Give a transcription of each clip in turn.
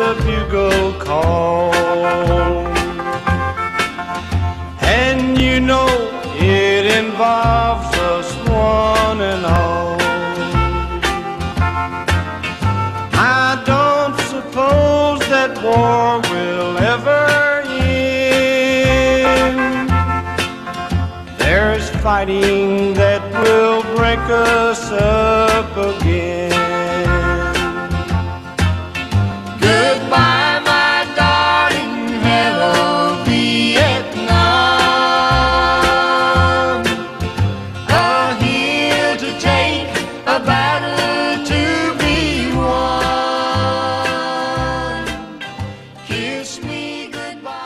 the bugle call. And you know it involves us one and all. I don't suppose that war will ever end. There's fighting that will break us up again. Goodbye, my darling, hello, Vietnam. A hill to take, a battle to be won. Kiss me goodbye.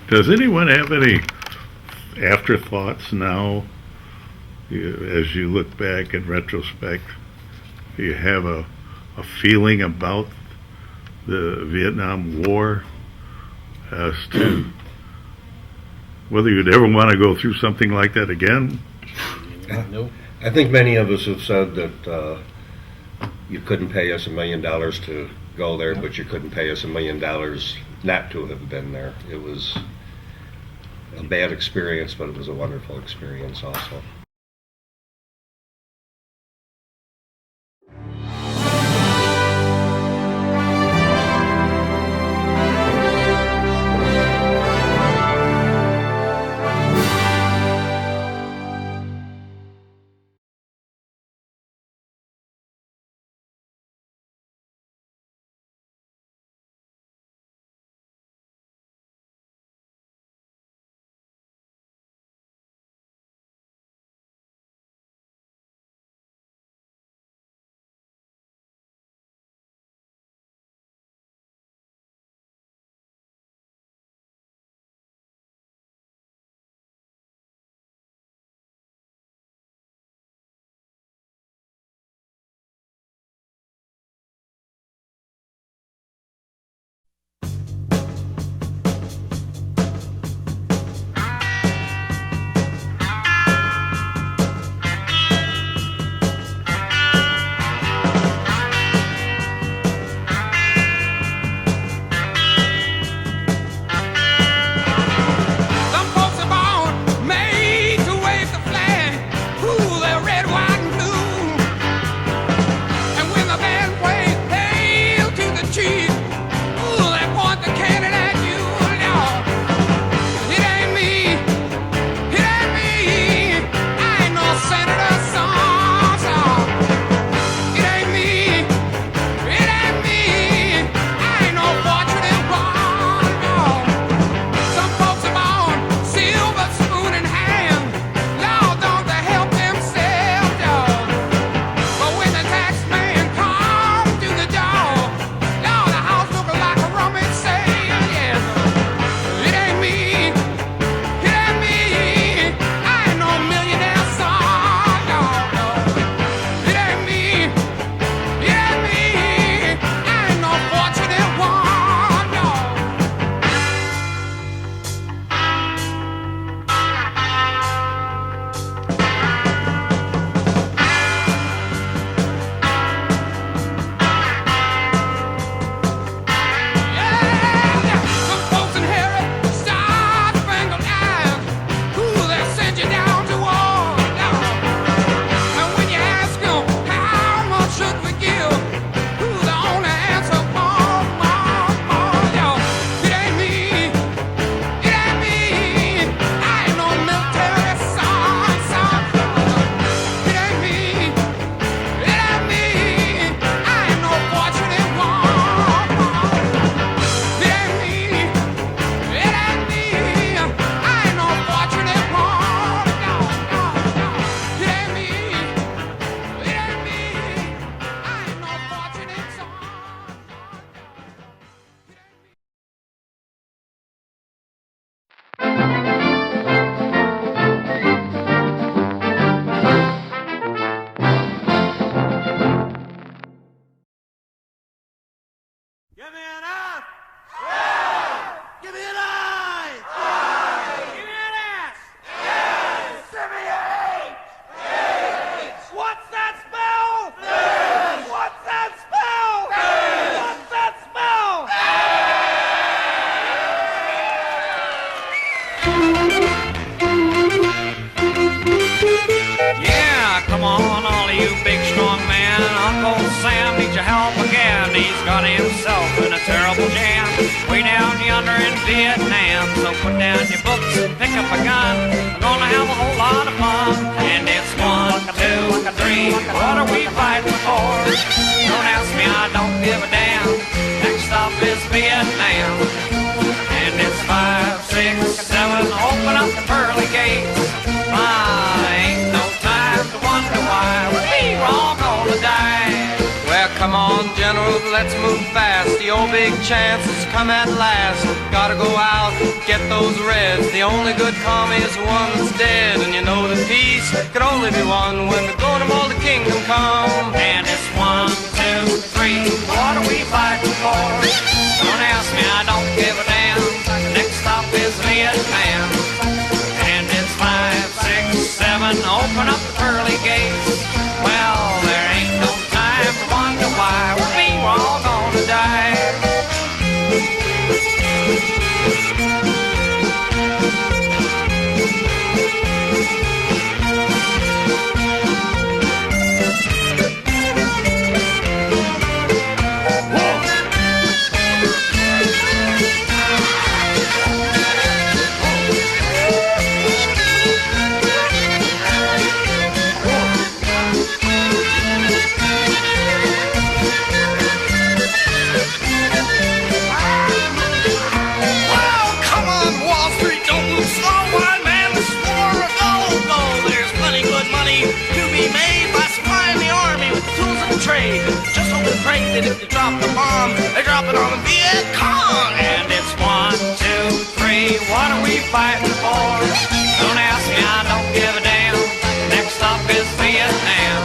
Does anyone have any afterthoughts now, as you look back in retrospect? Do you have a feeling about the Vietnam War as to whether you'd ever want to go through something like that again? Nope. I think many of us have said that you couldn't pay us $1 million to go there, but you couldn't pay us $1 million not to have been there. It was a bad experience, but it was a wonderful experience also. Sam needs your help again. He's got himself in a terrible jam. Way down yonder in Vietnam. So put down your books and pick up a gun. We're gonna have a whole lot of fun. And it's 1, 2, 3. What are we fighting for? Don't ask me, I don't give a damn. Next stop is Vietnam. And it's 5, 6, 7. Open up the pearly gates. Ain't no time to wonder why we're all gonna die. Well, come on, General, let's move fast. The old big chance has come at last. Gotta go out, get those reds. The only good commie is the one that's dead. And you know that peace can only be won when the going of all the kingdom come. And it's 1, 2, 3. What are we fighting for? Don't ask me, I don't give a damn. Next stop is Vietnam. And it's 5, 6, 7. Open up the pearly gates. Well, there ain't no time to wonder why we're all gonna die. Just hope and pray that if you drop the bomb, they drop it on the Viet Cong. And it's 1, 2, 3. What are we fighting for? Don't ask me, I don't give a damn. Next stop is Vietnam.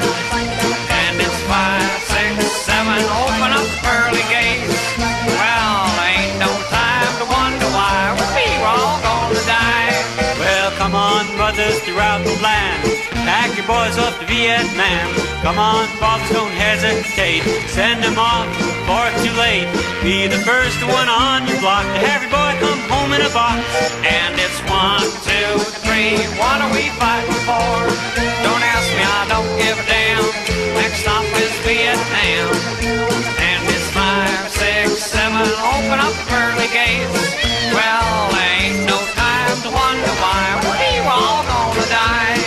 And it's 5, 6, 7. Open up the pearly gates. Well, ain't no time to wonder why we're all gonna die. Well, come on, brothers throughout the land. Pack your boys up to Vietnam. Come on, fathers, don't hesitate. Send them off before it's too late. Be the first one on your block to have your boy come home in a box. And it's 1, 2, 3. What are we fighting for? Don't ask me, I don't give a damn. Next stop is Vietnam. And it's 5, 6, 7. Open up the pearly gates. Well, ain't no time to wonder why we're all gonna die.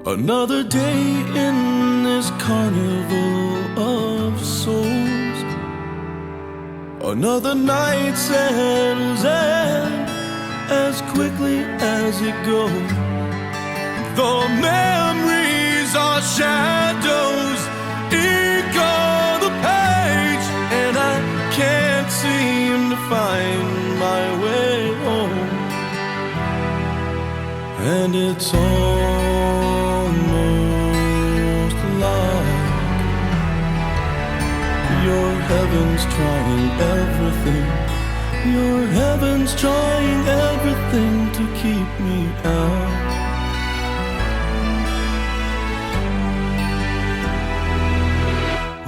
Another day in this carnival of souls. Another night settles in as quickly as it goes. The memories are shadows, ink on the page, and I can't seem to find my way home. And it's almost like your heaven's trying everything. Your heaven's trying everything to keep me out.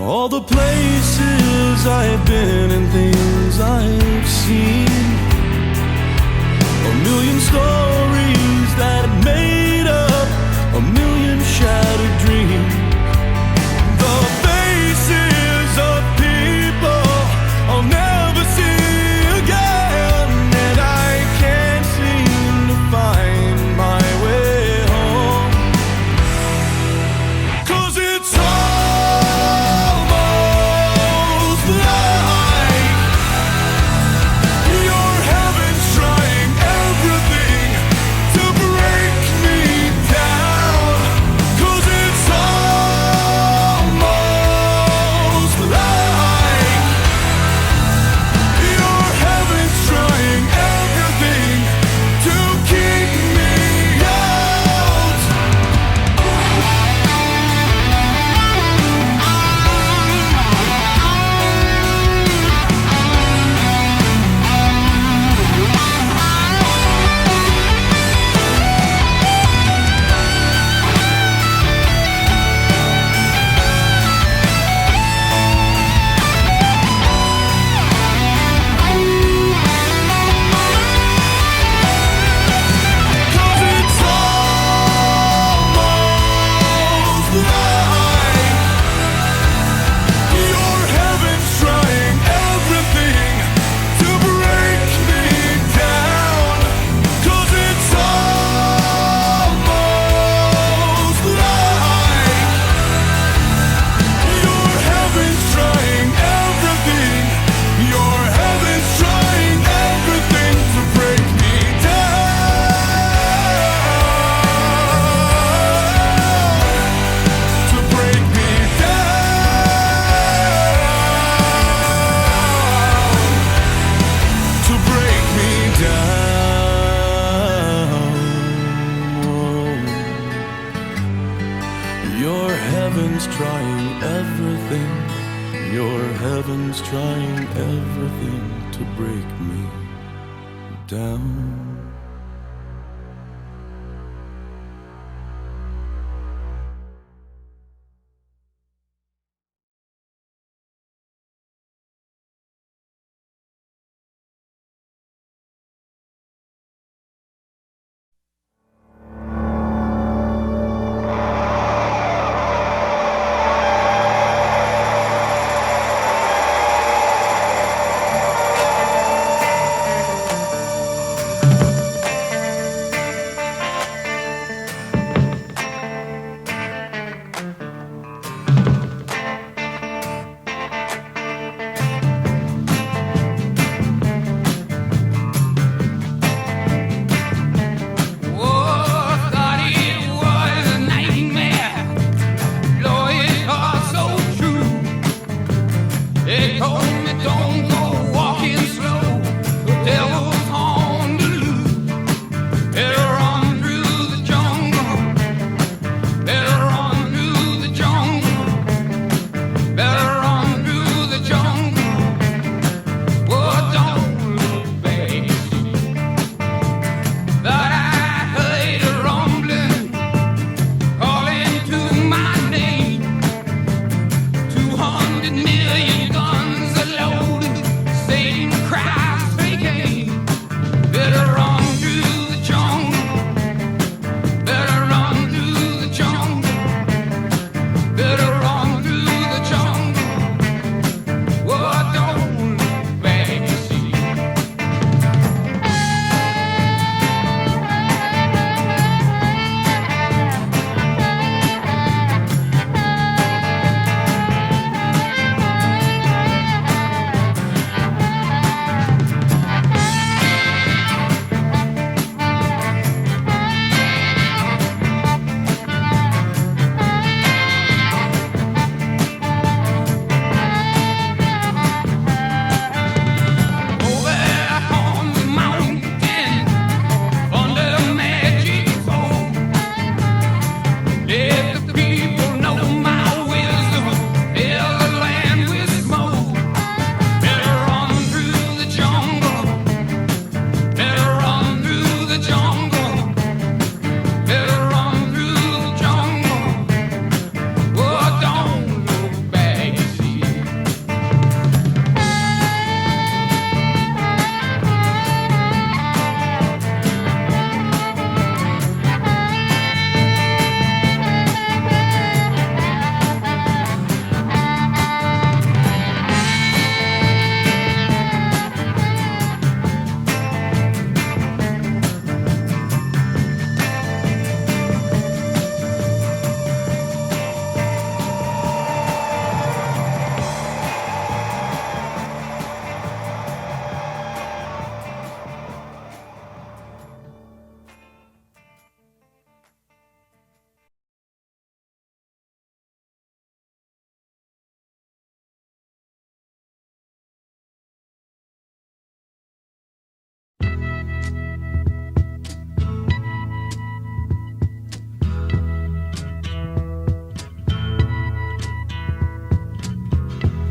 All the places I've been and things I've seen, a million stories that have made up a million shattered dreams. The faces of people I'll never see again, and I can't seem to find my way home. 'Cause it's almost like your Your heaven's trying everything to break me down.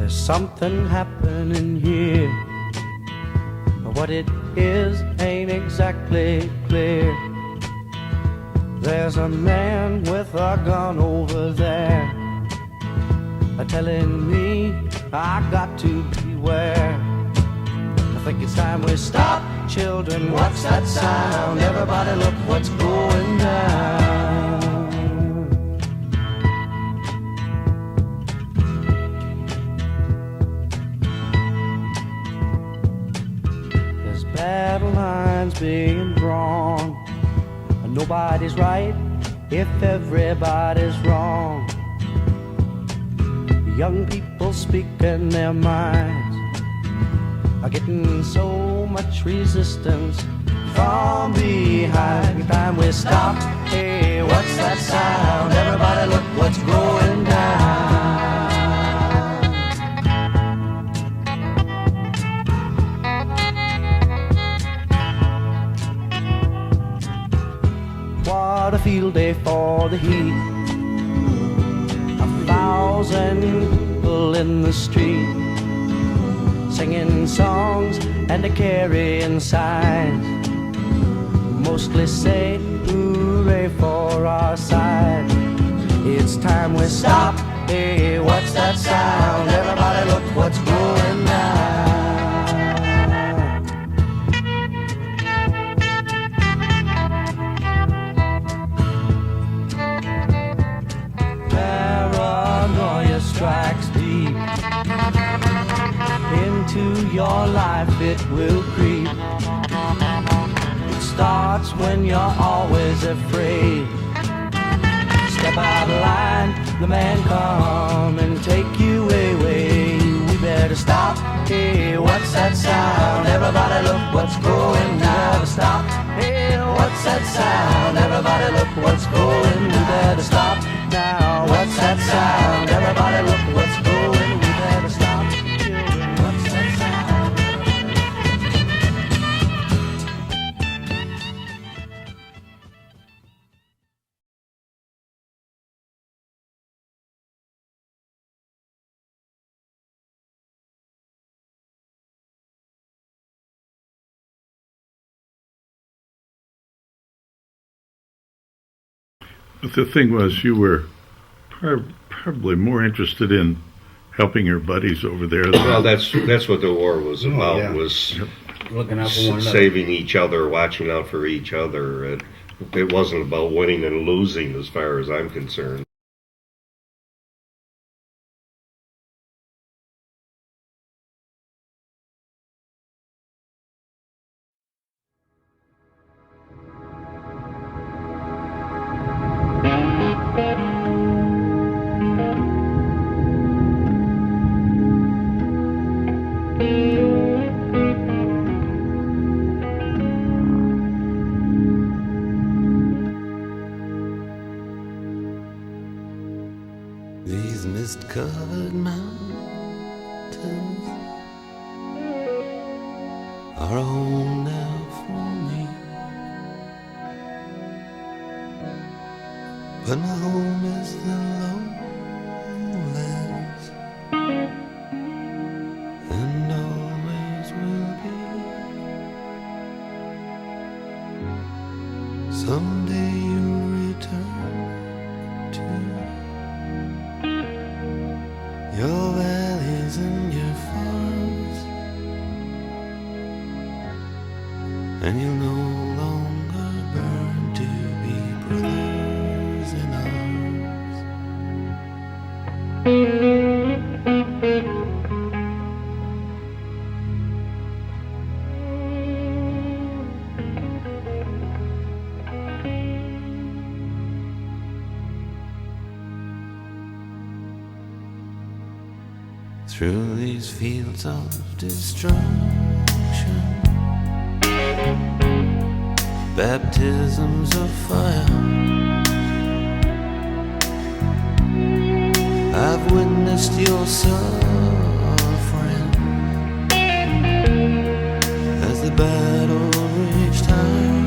Something happening here, but what it is ain't exactly clear. There's a man with a gun over there, telling me I got to beware. I think it's time we stop, children. What's that sound? Everybody look what's going down. Battle lines being drawn. Nobody's right if everybody's wrong. Young people speaking their minds are getting so much resistance from behind. Time we stop. Hey, what's that sound? Everybody look what's going down. What a field day for the heat. 1,000 1,000 people in the street, singing songs and a carrying signs, mostly say hooray for our side. It's time we stop. Hey, what's that sound? Everybody look what's going down. Paranoia strikes deep into your life, it will creep. It starts when you're always afraid. Step out of line, the man come and take you away. We better stop. Hey, what's that sound? Everybody look what's going down. We better stop. Hey, what's that sound? Everybody look what's going. We better stop now. What's that sound? Everybody look what's going. We better stop. Children, what's that sound? But the thing was, you were probably more interested in helping your buddies over there. Well, that's what the war was about, yeah. was Looking out for one another. saving each other, watching out for each other. It wasn't about winning and losing as far as I'm concerned. These mist-covered mountains are a home now for me, but my home is the lowlands, and always will be. Someday you'll return to your valleys and your farms, and you'll no longer burn to be brothers in arms. Through these fields of destruction, baptisms of fire, I've witnessed your suffering as the battle raged high,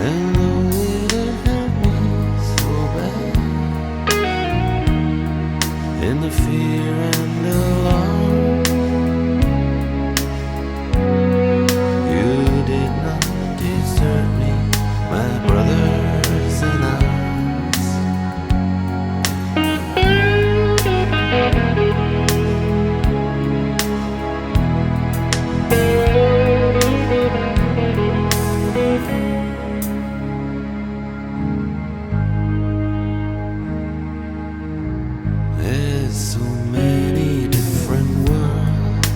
and though it hurt me so bad, in the fear and alarm, you did not desert me, my brothers in arms. There's so many different worlds,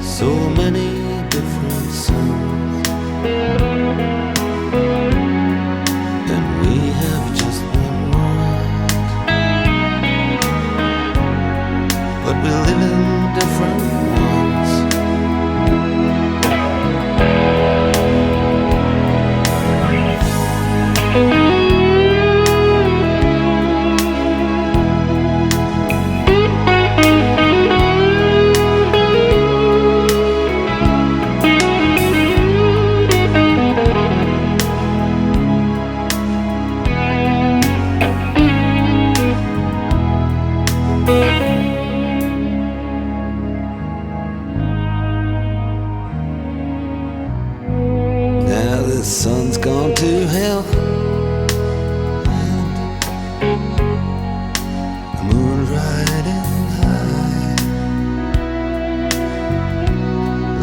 so many different suns, and we have just one world, but we live in different ones.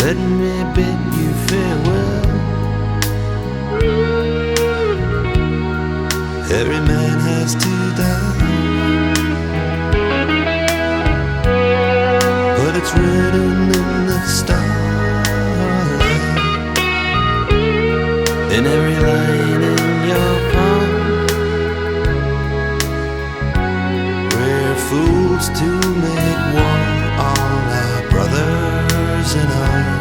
let me bid you farewell. Every man has to die, but it's written in the starlight, in every line in your palm. We're fools to make war on our brothers in arms.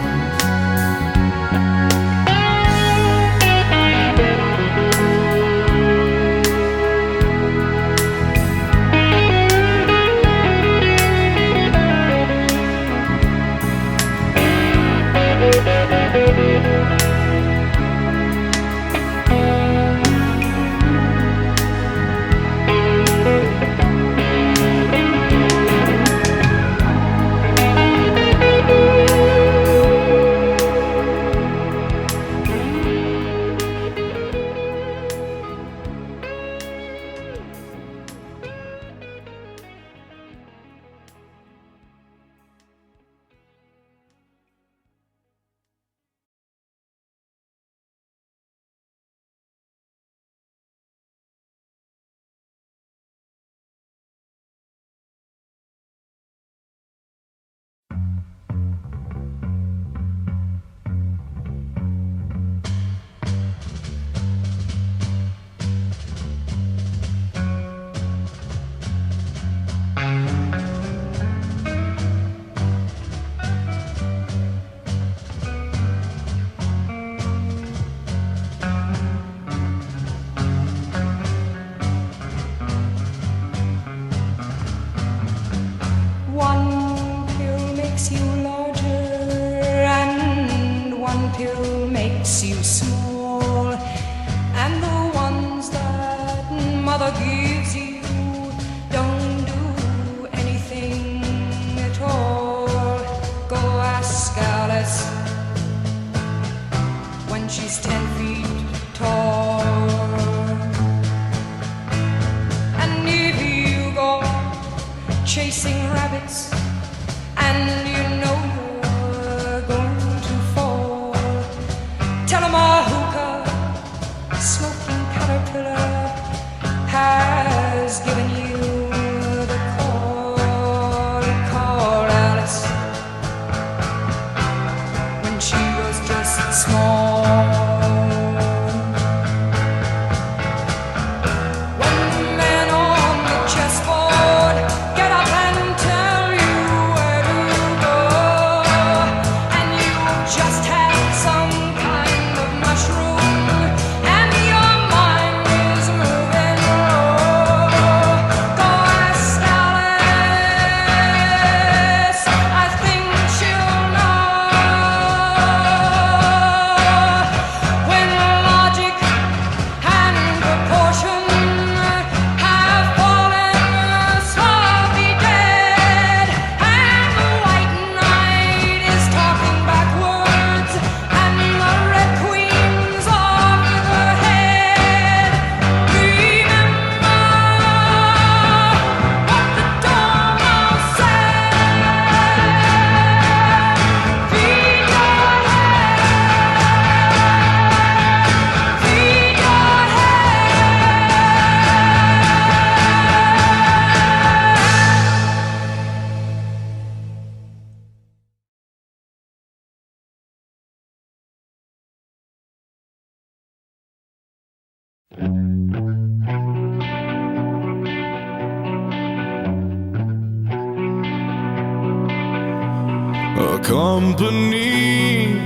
Company,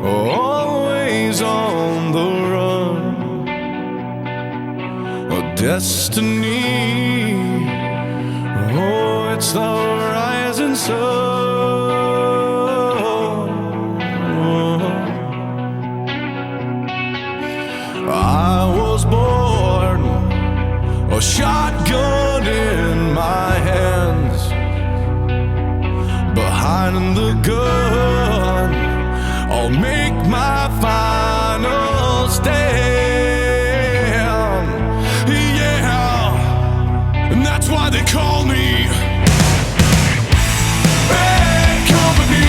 always on the run. A destiny, oh, it's the rising sun. I was born, a shotgun in my hands. Behind the gun, I'll make my final stand. Yeah, and that's why they call me bad company.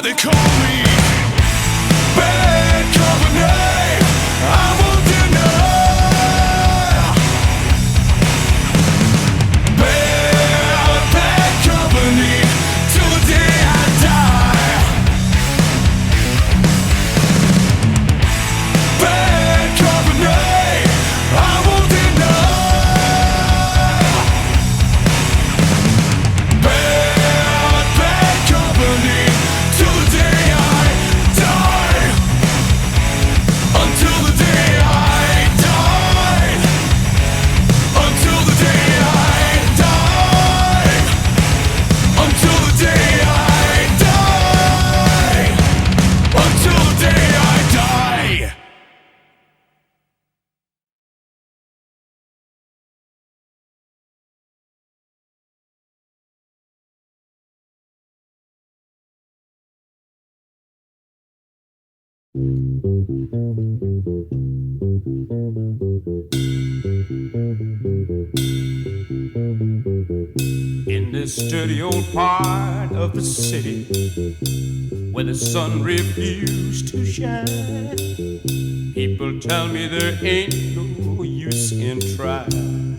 why they call me bad company. I won't deny bad company till the day I die. Bad company, I won't deny bad company till the day I die. Until the day I die. Until the day I die. Until the day I die. Until the day I die. In this dirty old part of the city where the sun refused to shine, people tell me there ain't no use in trying.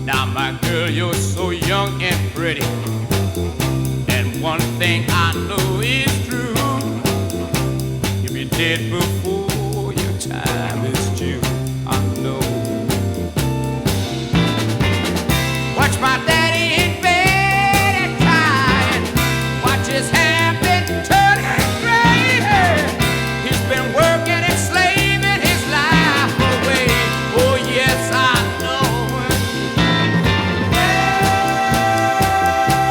Now my girl, you're so young and pretty, and one thing I know is true, you'll be dead before your time is due. I know. Watch my daddy in bed at night. Watch his hair been turning gray. He's been working and slaving his life away. Oh yes, I know.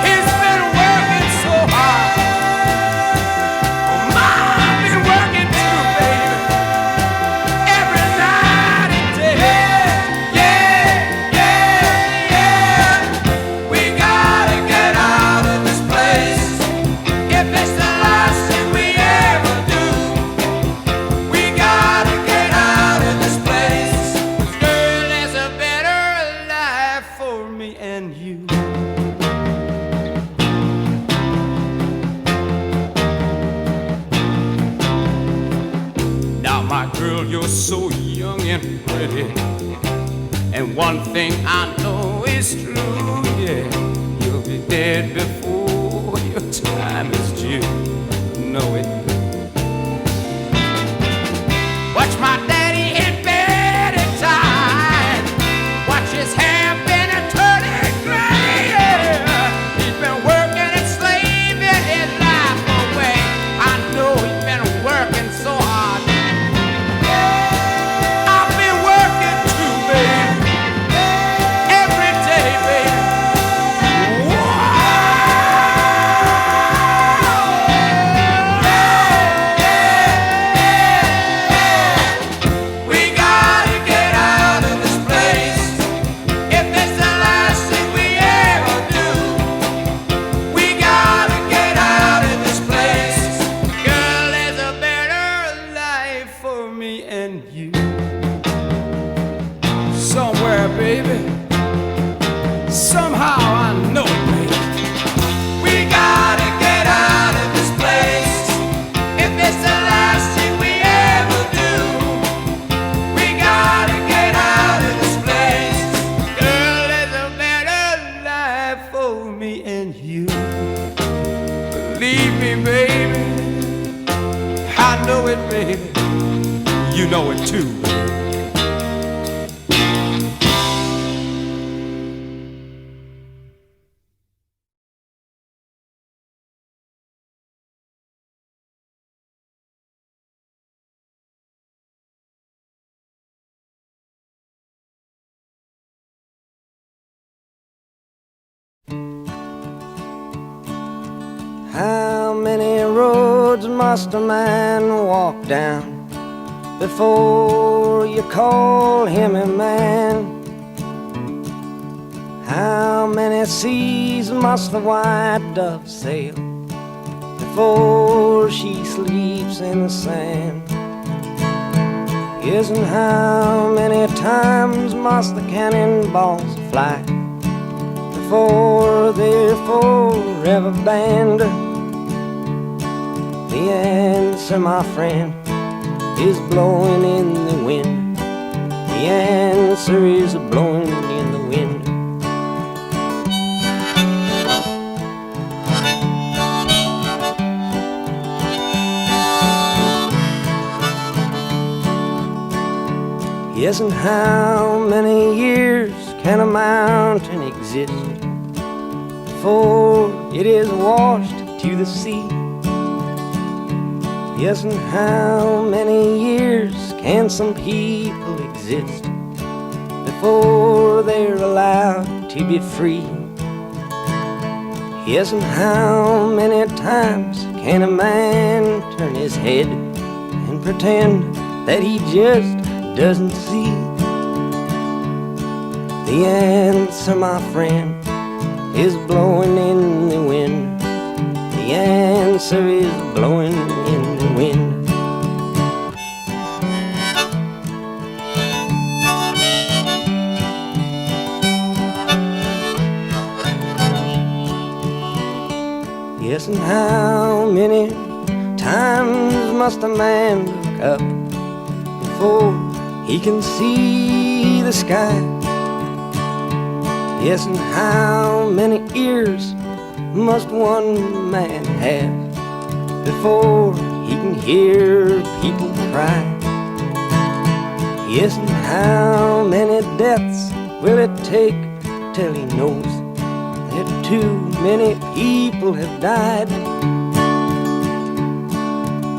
He's been working so hard. Oh my, I've been working too, baby. Every night and day. We gotta get out of this place. If it's the last thing we ever do, we gotta get out of this place. 'Cause girl, there's a better life for me and you. Now my girl, you're so young and pretty, and one thing I know is true, yeah, you'll be dead before your time is due. Know it. Watch my daddy in bed at time. Watch his hair been a turning gray. He's been working and slaving his life away. I know he's been working so hard. I've been working too, baby. Every day, baby. We gotta get out of this place. If it's the last thing we ever do, we gotta get out of this place. Girl, there's a better life for me and you. Somewhere, baby. Somehow I know it, baby. We gotta get out of this place. If it's the last thing we ever do, we gotta get out of this place. Girl, there's a better life for me and you. Believe me, baby. I know it, baby. You know it too. How many roads must a man walk down before you call him a man? How many seas must the white dove sail before she sleeps in the sand? Yes, and how many times must the cannonballs fly before they're forever banned? The answer, my friend, is blowing in the wind. The answer is blowing in the wind. Yes, and how many years can a mountain exist before it is washed to the sea? Yes, and how many years can some people exist before they're allowed to be free? Yes, and how many times can a man turn his head and pretend that he just doesn't see? The answer, my friend, is blowing in the wind. The answer is blowing in the wind. Yes, and how many times must a man look up before he can see the sky? Yes, and how many ears must one man have before he can hear people cry? Yes, and how many deaths will it take till he knows that too many people have died?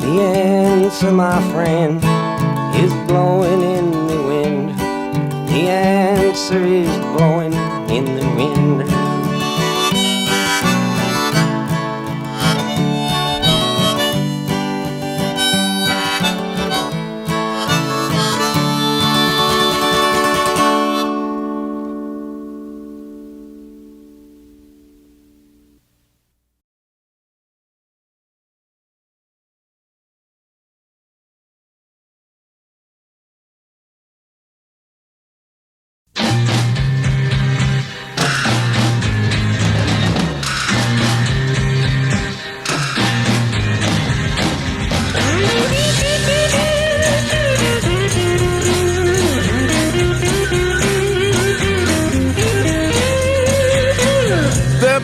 The answer, my friend, is blowing in the wind. The answer is blowing in the wind.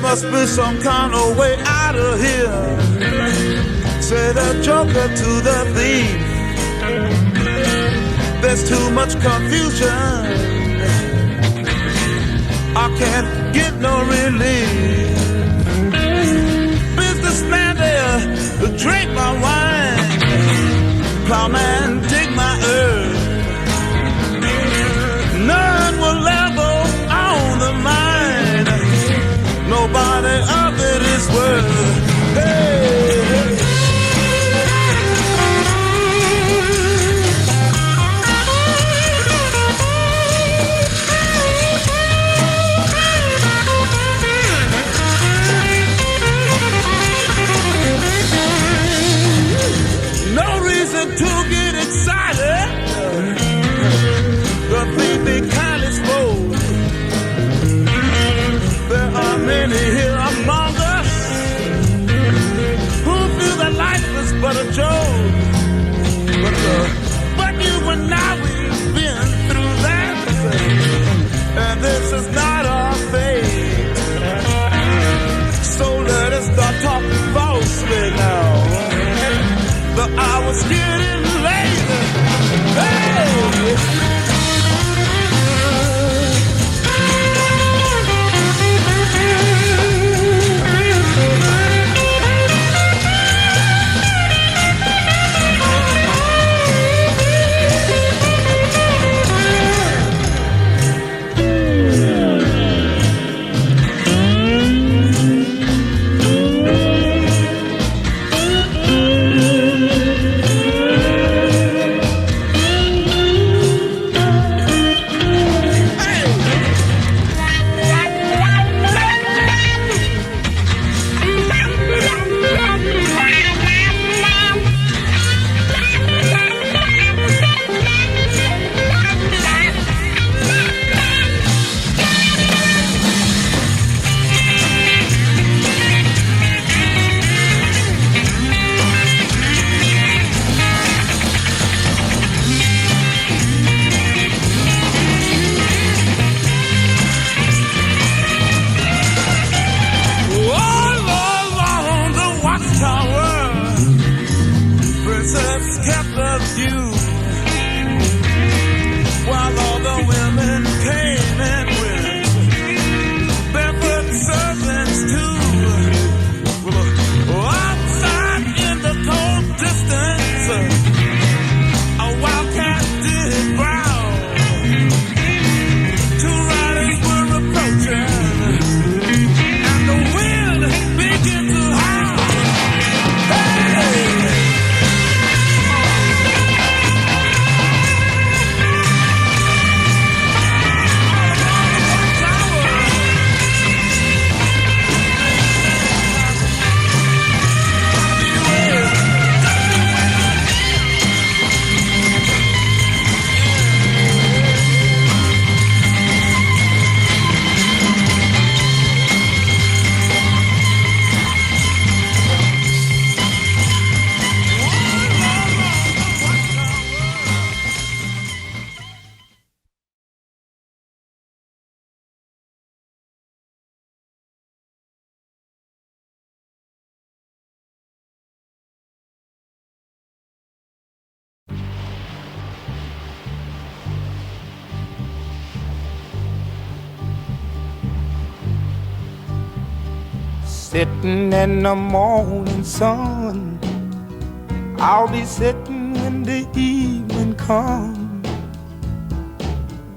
Must be some kind of way out of here, said the joker to the thief. There's too much confusion, I can't get no relief. Businessman there, drink my wine. Plowman, dig my earth. None will ever own the mine. Nobody of it is worth. Hey, hey. No reason to get excited. The thief be kindly spoke. There are many here among us who feel that life is but a joke. But you and I, we've been through that, and this is not our fate. So let us start talking falsely now. The hour's getting late. Hey! sitting in the morning sun. I'll be sitting when the evening comes,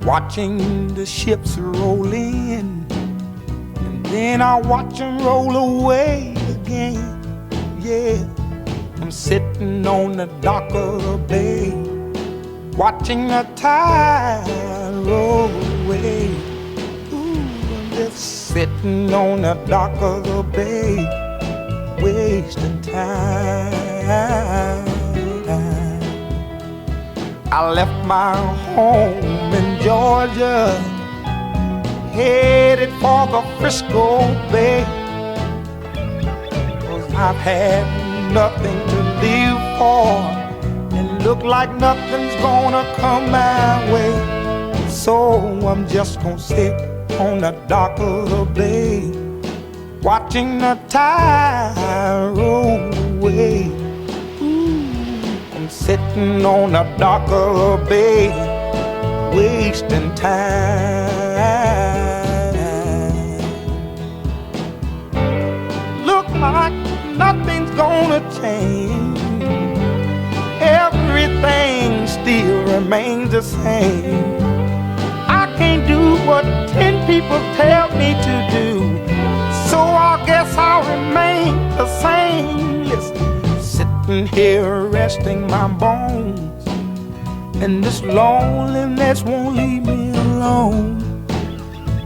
watching the ships roll in, and then I'll watch them roll away again. Yeah, I'm sitting on the dock of the bay, watching the tide roll away. Ooh, I'm just sitting on the dock of the bay, wasting time. I left my home in Georgia, headed for the Frisco Bay, 'cause I've had nothing to live for, and look like nothing's gonna come my way. So I'm just gonna sit on the dock of the bay, watching the tide roll away. Ooh, I'm sitting on the dock of the bay, wasting time. Look like nothing's gonna change, everything still remains the same. I can't do what 10 people tell me to do, so I guess I'll remain the same. Listen, sitting here resting my bones, and this loneliness won't leave me alone.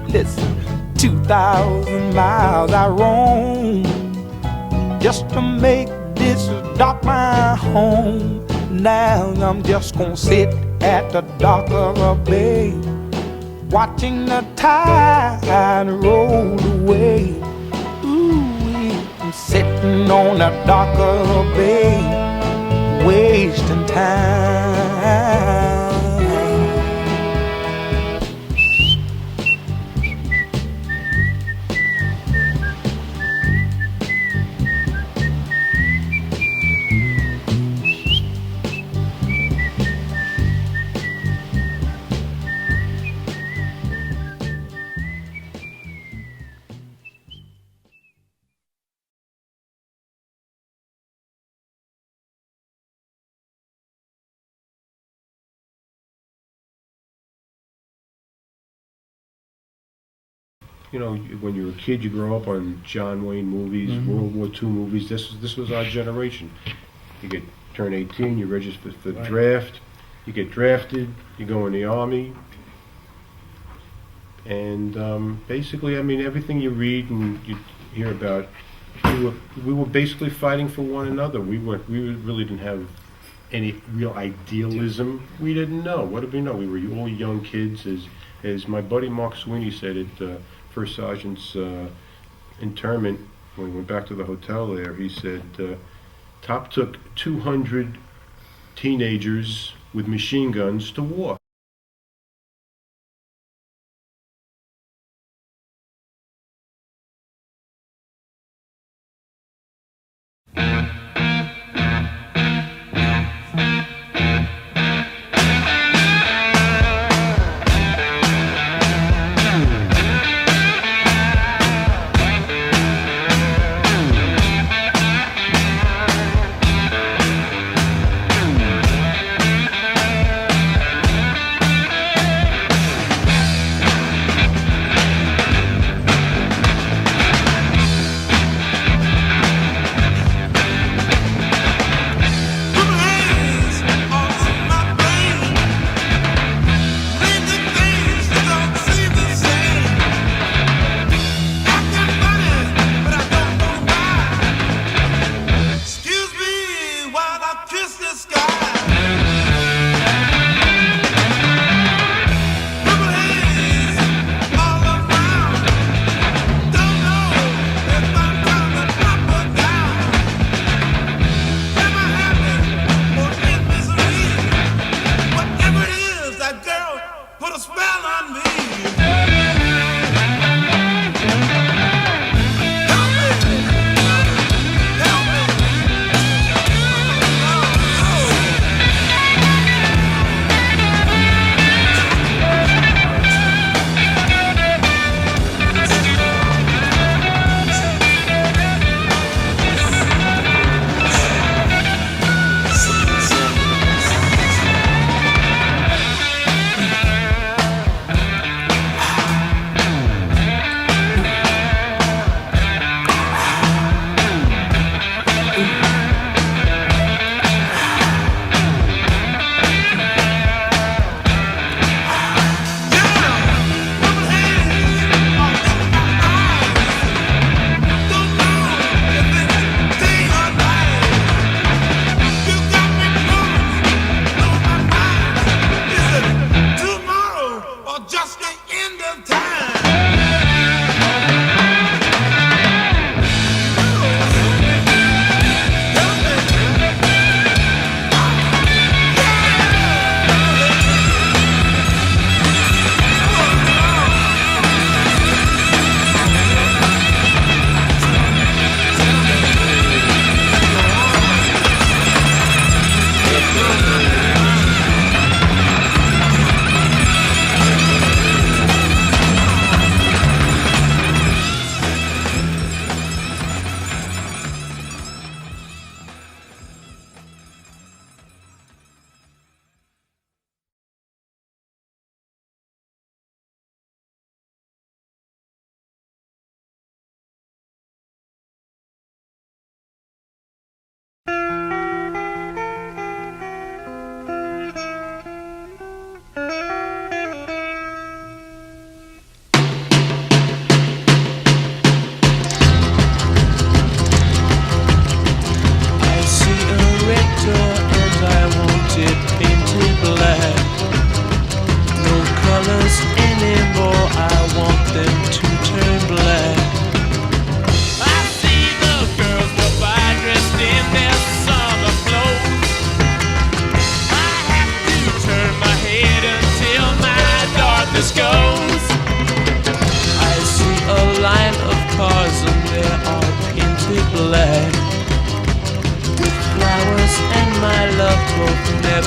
Listen, 2,000 miles I roam just to make this dock my home. Now I'm just gonna sit at the dock of the bay, watching the tide roll away. Ooh, I'm sitting on the dock of the bay, wasting time. You know, when you're a kid, you grow up on John Wayne movies, World War II movies. This was our generation. You turn 18, you register for the draft, you get drafted, you go in the army, and basically, I mean, everything you read and you hear about, we were basically fighting for one another. We really didn't have any real idealism. We didn't know. What did we know? We were all young kids, as my buddy Mark Sweeney said at First Sergeant's interment, when we went back to the hotel there, he said, Top took 200 teenagers with machine guns to war.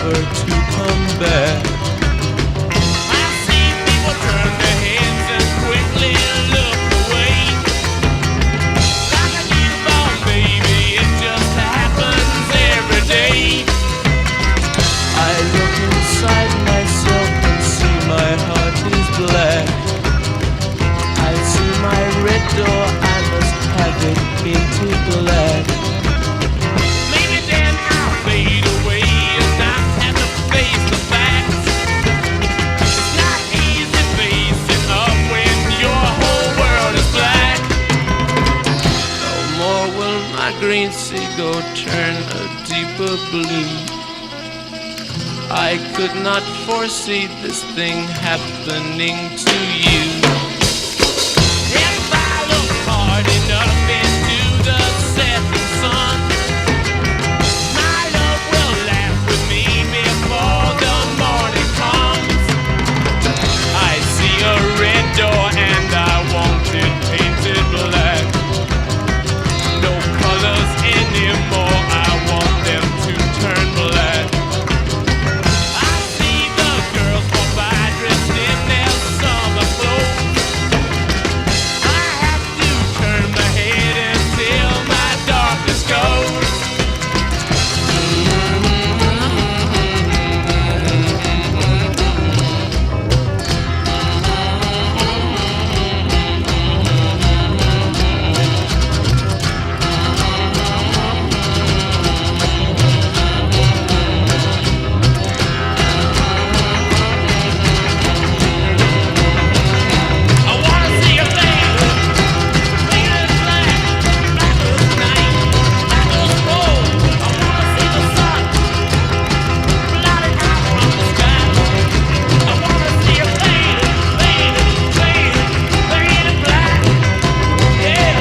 never to come back. I see people turn their heads and quickly look away. Like a newborn baby, it just happens every day. I look inside myself and see my heart is black. I see my red door, I must have it painted black. Maybe then I'll fade away and not have to face the facts. It's not easy facing up when your whole world is black. No more will my green seagull turn a deeper blue. I could not foresee this thing happening to you. If I look hard enough into the setting sun, my love will laugh with me before the morning comes. I see a red door and I want it painted black. No colors anymore, I want them to turn black. I see the girls walk by dressed in their summer clothes. I have to turn my head until my darkness goes. I wanna see a fade, fade as black, black as night, black as coal. I wanna see the sun, blotted out from the sky. I wanna see a fade, fade, fade, fade as black. Yeah.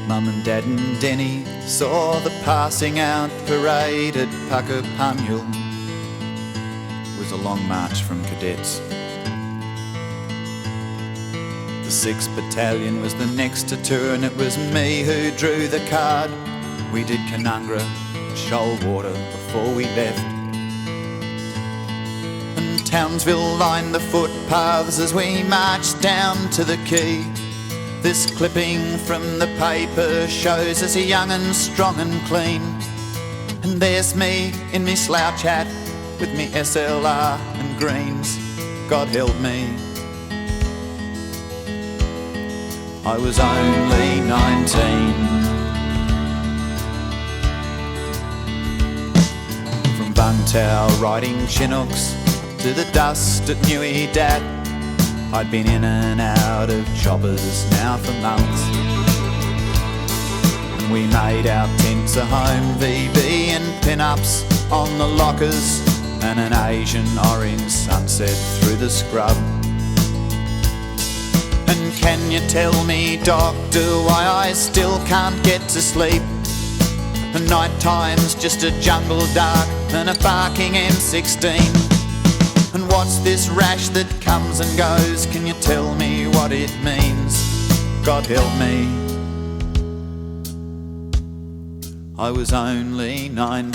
Mum and Dad and Denny saw the passing out parade at Puckapunyal. It was a long march from cadets. The 6th Battalion was the next to turn. It was me who drew the card. We did Canungra, Shoalwater before we left. And Townsville lined the footpaths as we marched down to the quay. This clipping from the paper shows us young and strong and clean. And there's me in me slouch hat with me SLR and greens. God help me, I was only 19. From Bungtow riding Chinooks to the dust at Newey Dat, I'd been in and out of choppers now for months. And we made our tents a home, VB and pin-ups on the lockers, and an Asian orange sunset through the scrub. And can you tell me, doctor, why I still can't get to sleep? And night time's just a jungle dark and a barking M16. And what's this rash that comes and goes? Can you tell me what it means? God help me, I was only 19.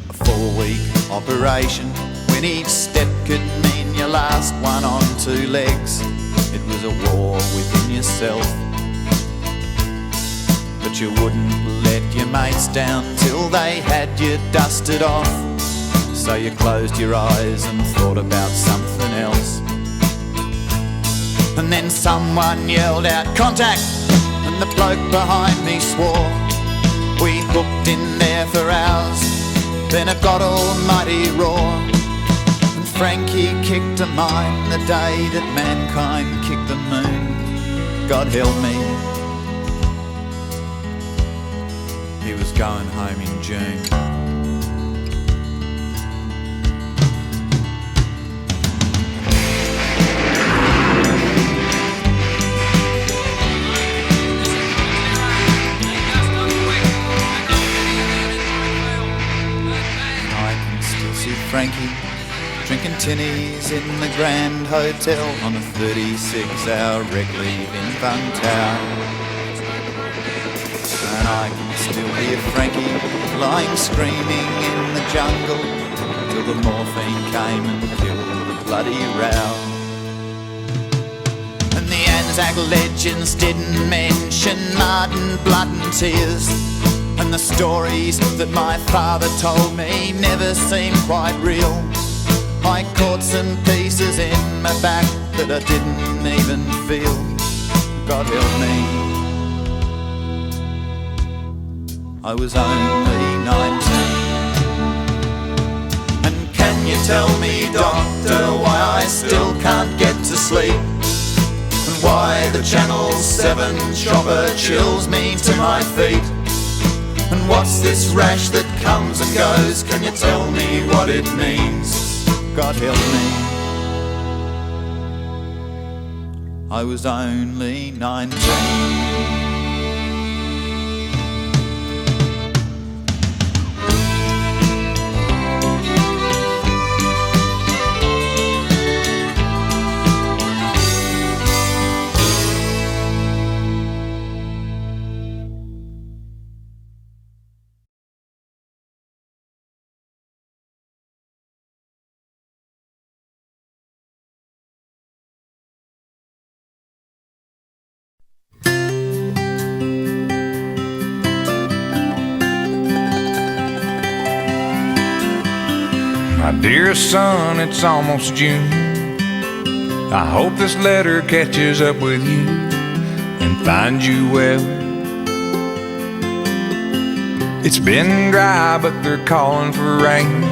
A 4-week operation, when each step could mean your last one on two legs. It was a war within yourself, but you wouldn't let your mates down till they had you dusted off. So you closed your eyes and thought about something else. And then someone yelled out, "Contact!" and the bloke behind me swore. We hooked in there for hours, then it got almighty raw. And Frankie kicked a mine the day that mankind kicked the moon. God help me. He was going home in June. Frankie drinking tinnies in the Grand Hotel on a 36-hour rec leave in Funtown. And I can still hear Frankie lying screaming in the jungle till the morphine came and killed the bloody row. And the Anzac legends didn't mention mud and blood and tears. And the stories that my father told me never seemed quite real. I caught some pieces in my back that I didn't even feel. God help me. I was only 19. And can you tell me, doctor, why I still can't get to sleep? And why the Channel 7 chopper chills me to my feet? And what's this rash that comes and goes? Can you tell me what it means? God help me. I was only 19. My dearest son, it's almost June. I hope this letter catches up with you and finds you well. It's been dry, but they're calling for rain,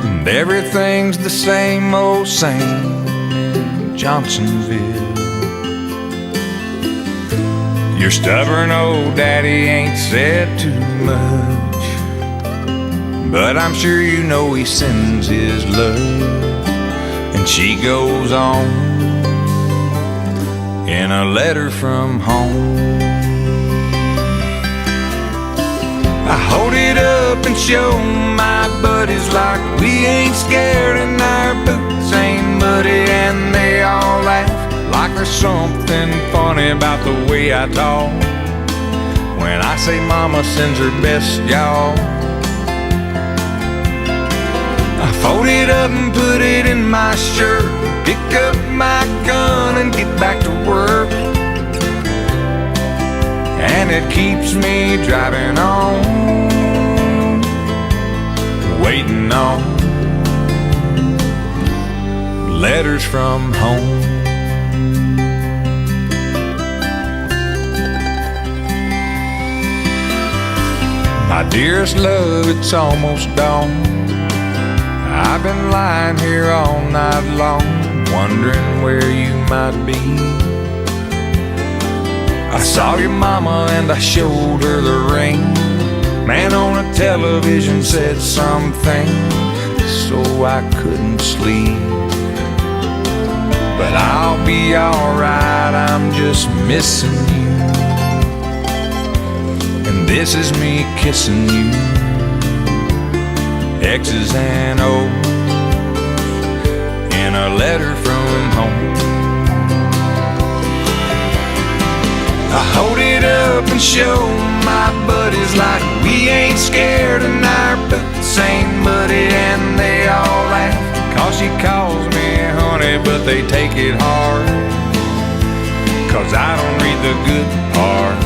and everything's the same old same in Johnsonville. Your stubborn old daddy ain't said too much, but I'm sure you know he sends his love. And she goes on in a letter from home. I hold it up and show my buddies like we ain't scared and our boots ain't muddy, and they all laugh like there's something funny about the way I talk when I say mama sends her best, y'all. I fold it up and put it in my shirt, pick up my gun and get back to work. And it keeps me driving on, waiting on letters from home. My dearest love, it's almost dawn. I've been lying here all night long, wondering where you might be. I saw your mama and I showed her the ring. Man on a television said something, so I couldn't sleep. But I'll be alright, I'm just missing you. And this is me kissing you, X's and O's, in a letter from home. I hold it up and show my buddies like we ain't scared and our boots ain't muddy, and they all laugh she calls me honey, but they take it hard, 'cause I don't read the good part.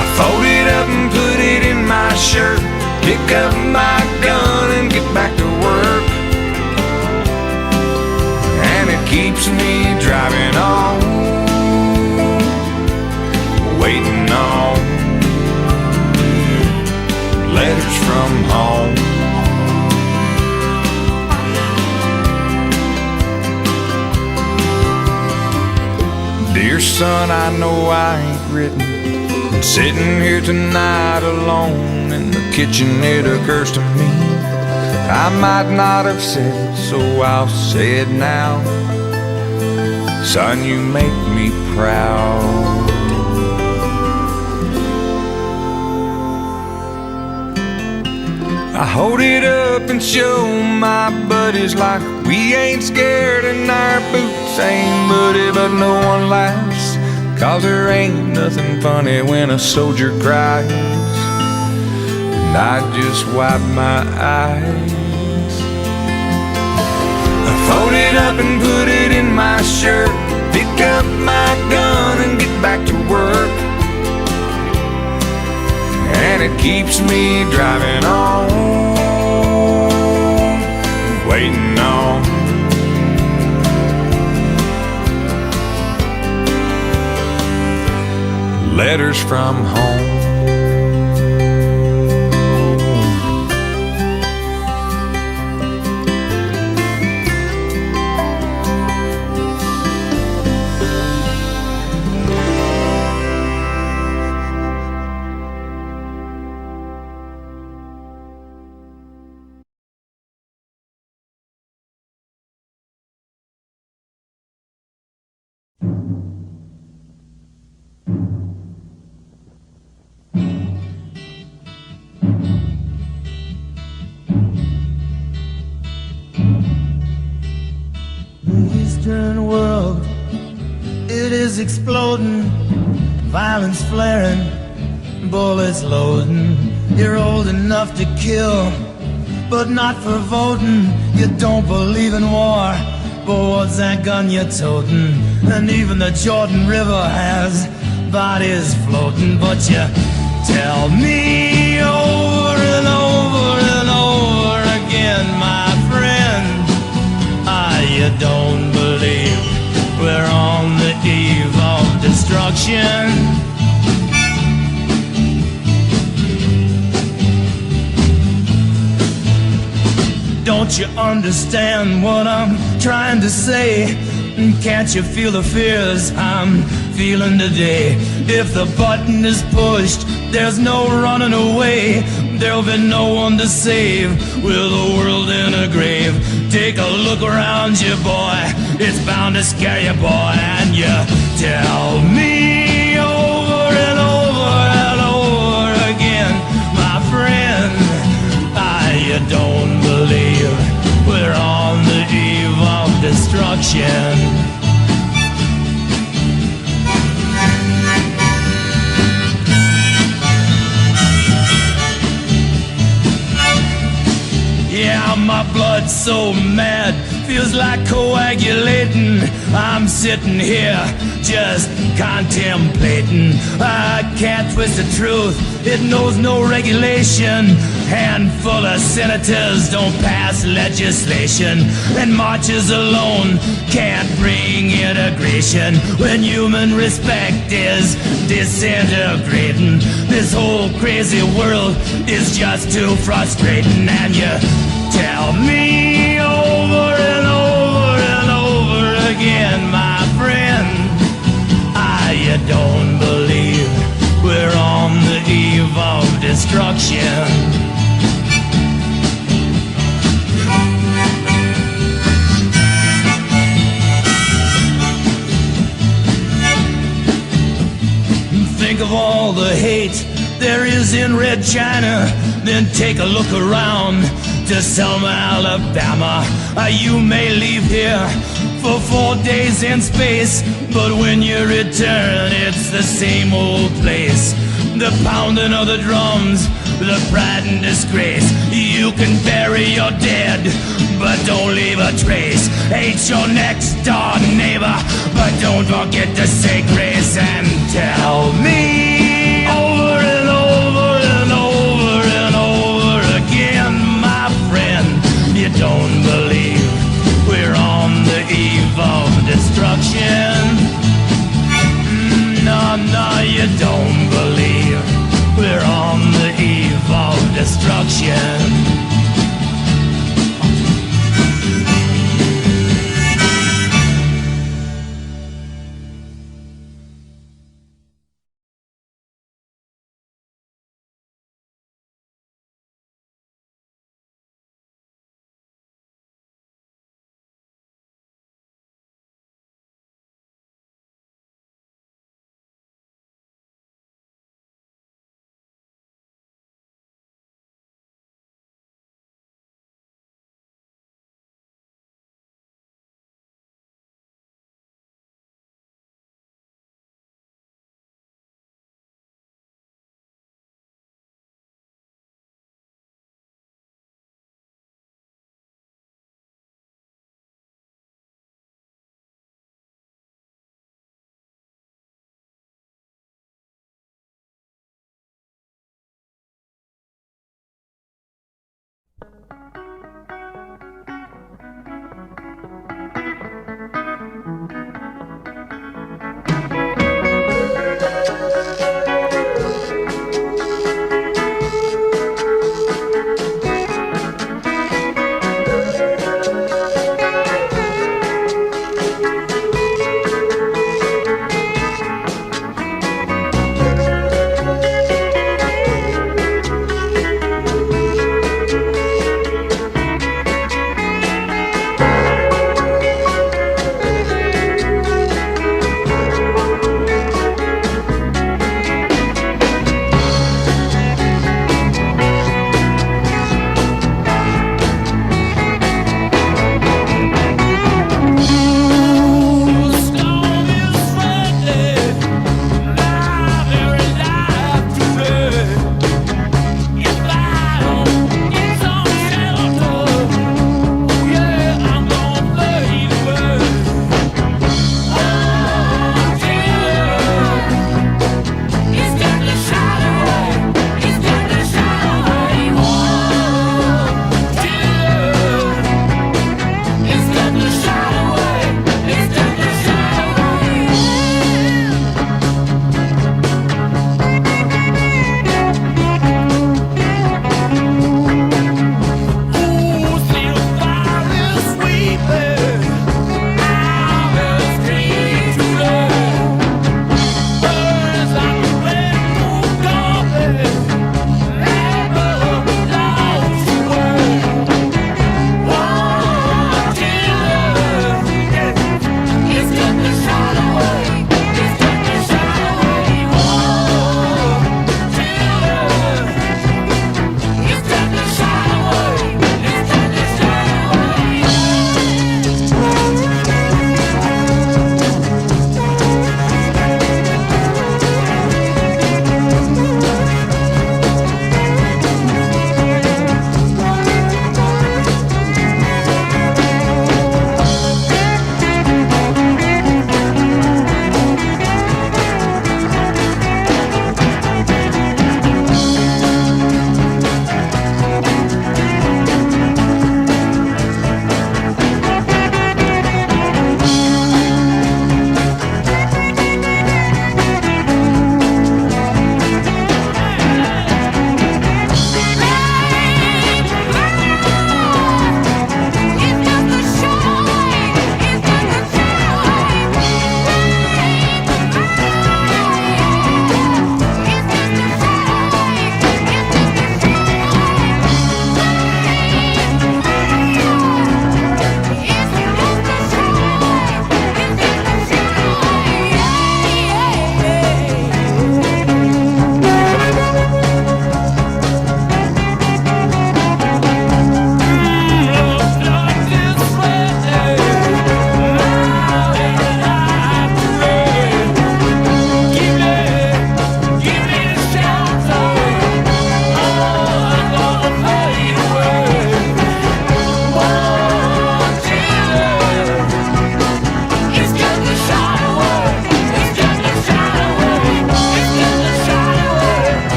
I fold it up and put it in my shirt, pick up my gun and get back to work. And it keeps me driving on, waiting on letters from home. Dear son, I know I ain't written, sitting here tonight alone in the kitchen, it occurs to me I might not have said it, so I'll say it now. Son, you make me proud. I hold it up and show my buddies like we ain't scared and our boots ain't muddy, but no one laughs, 'cause there ain't nothing funny when a soldier cries. And I just wipe my eyes. I fold it up and put it in my shirt, pick up my gun and get back to work. And it keeps me driving on, waiting on letters from home. Eastern world, it is exploding, violence flaring, bullets loading. You're old enough to kill, but not for voting. You don't believe in war, but what's that gun you're toting? And even the Jordan River has bodies floating. But you tell me over and over and over again, my friend, you don't believe we're on the eve of destruction. Don't you understand what I'm trying to say? Can't you feel the fears I'm feeling today? If the button is pushed, there's no running away. There'll be no one to save with the world in a grave. Take a look around you, boy, it's bound to scare you, boy. And you tell me over and over and over again, my friend, you don't believe we're on the eve of destruction. Yeah, my blood's so mad, feels like coagulating. I'm sitting here just contemplating. I can't twist the truth, it knows no regulation. Handful of senators don't pass legislation, and marches alone can't bring integration. When human respect is disintegrating, this whole crazy world is just too frustrating. And you tell me over and over and over again, my friend, you don't believe we're on the eve of destruction. Think of all the hate there is in Red China, then take a look around to Selma, Alabama. You may leave here for 4 days in space, but when you return, it's the same old place. The pounding of the drums, the pride and disgrace. You You can bury your dead, but don't leave a trace. Hate your next door neighbor, but don't forget to say grace. And tell me over and over and over and over again, my friend, you don't believe we're on the eve of destruction. No, no, you don't believe we're on the eve of destruction.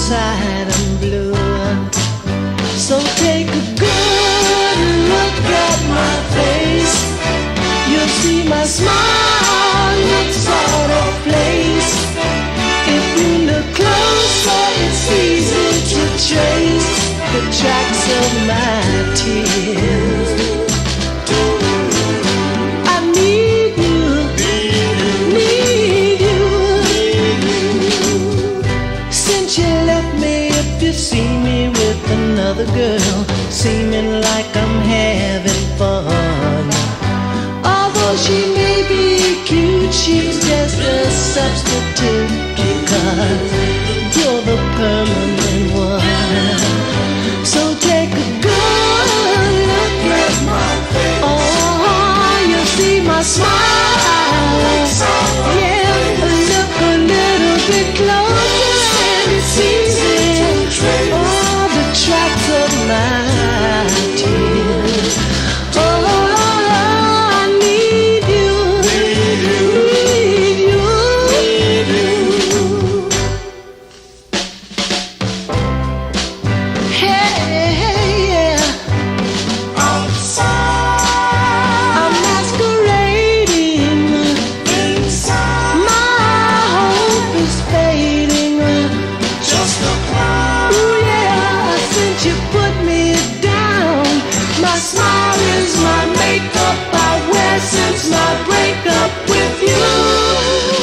sad and blue. So take a good look at my face. You'll see my smile looks out of place. If you look closer, it's easy to trace the tracks of my tears. I need you, need you. Since you left me, if you see me with another girl, seeming like I'm having fun. Although she may be cute, she's just a substitute, because you're the permanent one. So take a good look at my face. Oh, you'll see my smile. Yeah, look a little bit closer and it's easy. Oh, the tracks of my tears. Oh, I need you, need you. Hey, I'm masquerading inside. My hope is fading. Just a cloud. Ooh, yeah, since you put me down, my smile is my makeup I wear since my breakup with you.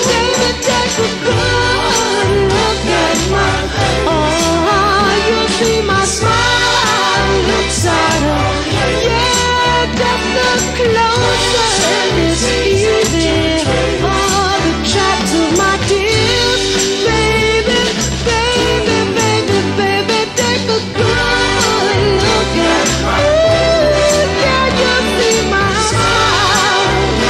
Baby, take a good look at my face. Oh, you'll see my smile looks out of. Yeah, just look closer and it's easy. Oh, the tracks of my tears. Baby, baby, baby, baby, take a good look at my face. Yeah, you'll see my smile.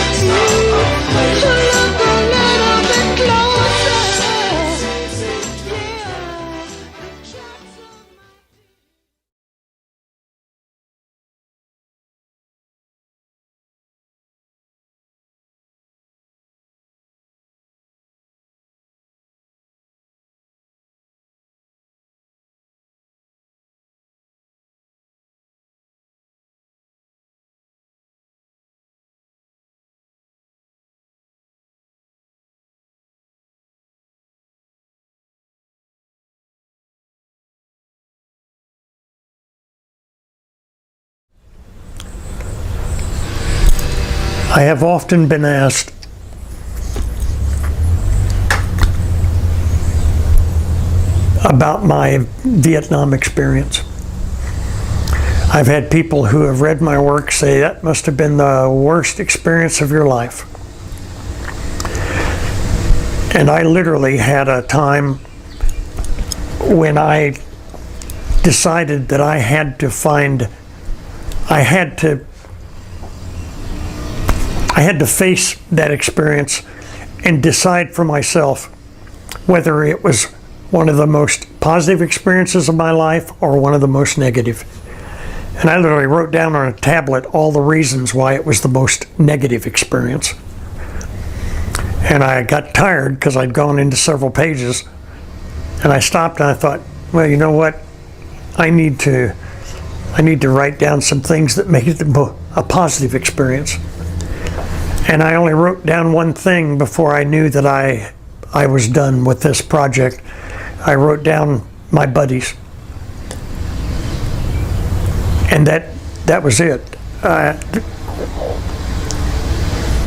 Look a little bit closer. Yeah, the tracks of my. I have often been asked about my Vietnam experience. I've had people who have read my work say that must have been the worst experience of your life. And I literally had a time when I decided that I had to face that experience and decide for myself whether it was one of the most positive experiences of my life or one of the most negative. And I literally wrote down on a tablet all the reasons why it was the most negative experience. And I got tired because I'd gone into several pages, and I stopped and I thought, well, you know what? I need to write down some things that make it a positive experience. And I only wrote down one thing before I knew that I was done with this project. I wrote down my buddies. And that was it.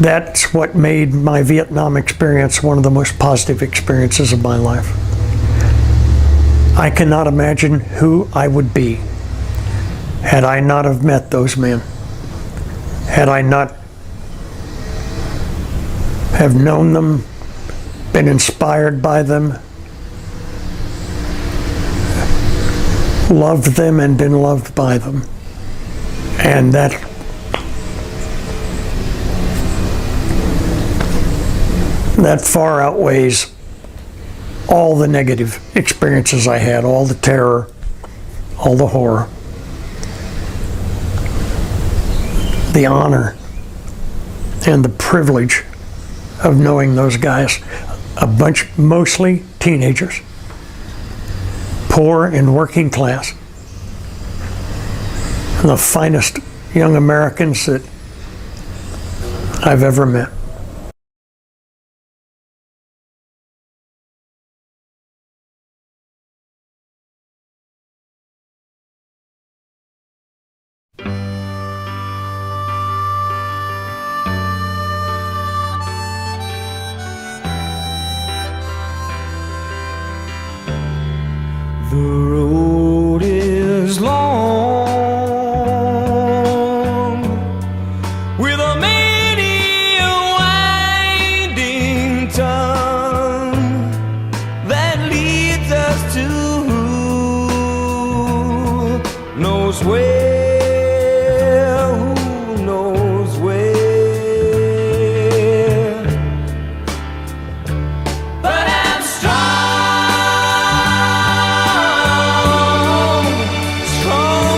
That's what made my Vietnam experience one of the most positive experiences of my life. I cannot imagine who I would be had I not have met those men, had I not have known them, been inspired by them, loved them and been loved by them. And that far outweighs all the negative experiences I had, all the terror, all the horror. The honor and the privilege of knowing those guys, a bunch, mostly teenagers, poor and working class. The finest young Americans that I've ever met. The road is long with a many winding tongue that leads us to who knows where, who knows where. But I'm strong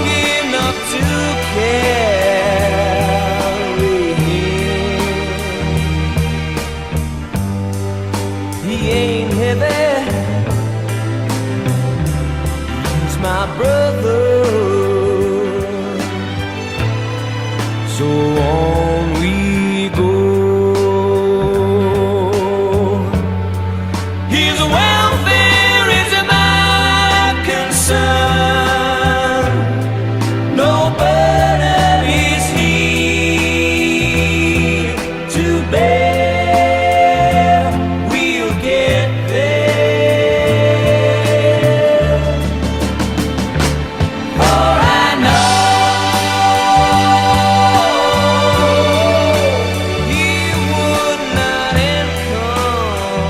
enough to carry him. He ain't heavy, he's my brother. So on we go. His welfare is my concern. No burden is he to bear. We'll get there. For I know he would not encumber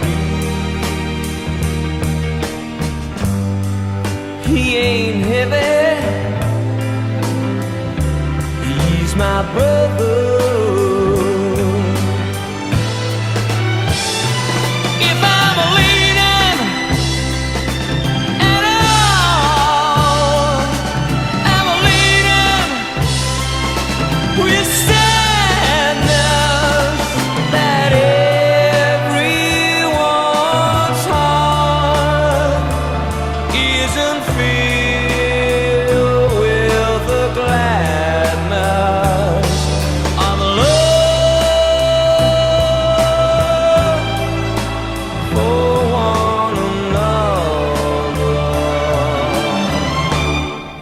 me. He ain't heavy, he's my brother. If I'm leaning at all, I'm leaning with sadness that everyone's heart isn't filled with the gladness of love for one another.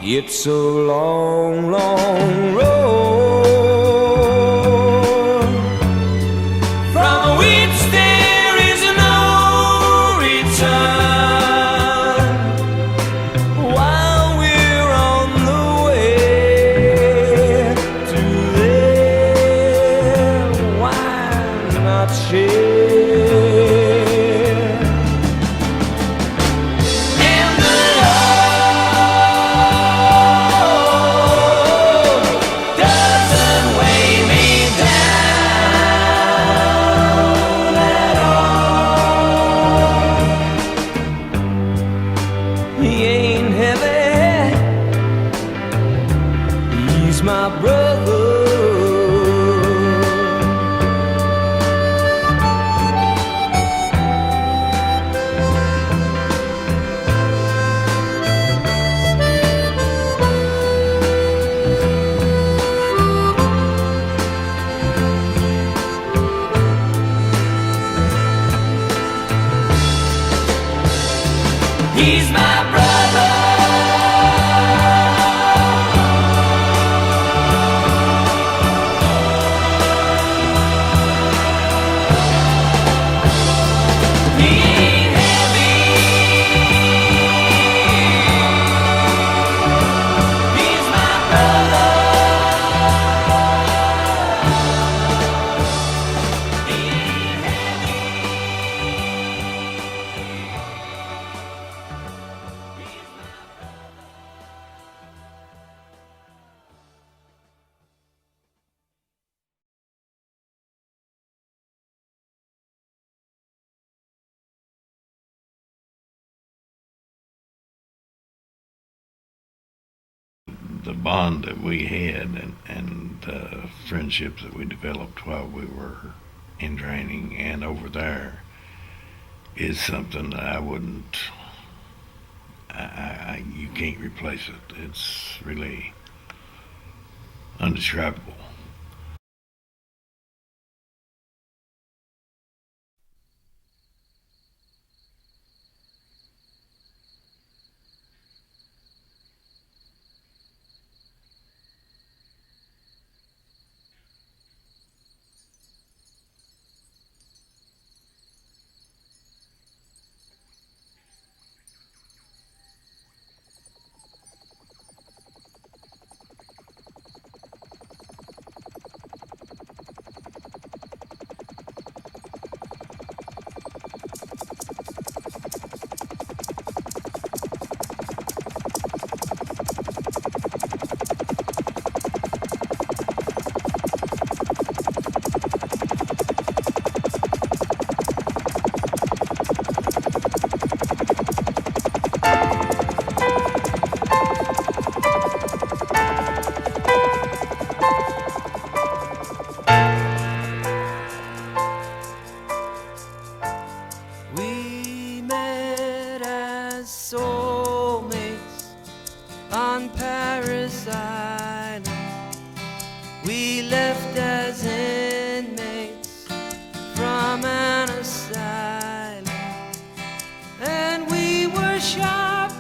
It's a long, long road from which there is no return. While we're on the way to there, why not share? And the Lord doesn't weigh me down at all. He ain't heavy, he's my brother. He's my brother. He ain't heavy, he's my brother. He ain't heavy. The bond that we had and the friendships that we developed while we were in training and over there is something that I wouldn't you can't replace it. It's really undescribable. We met as soulmates on Paris Island. We left as inmates from an asylum. And we were sharp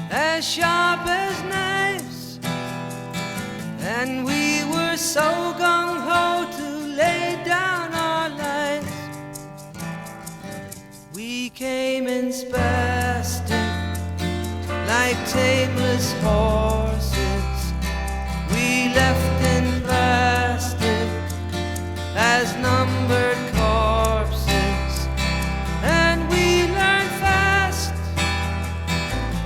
as knives. And we were so gung-ho to lay down our lives. We came in spastic, like tameless horses. We left in plastic, as numbered corpses. And we learned fast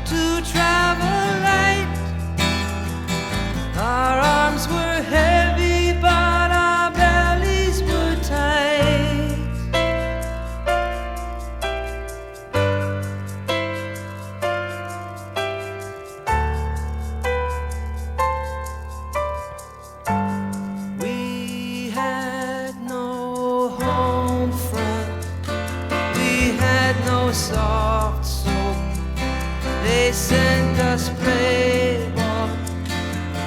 to travel light. Our arms were heavy, but our bellies were tight. We had no home front, we had no soft soap. They sent us Playboy,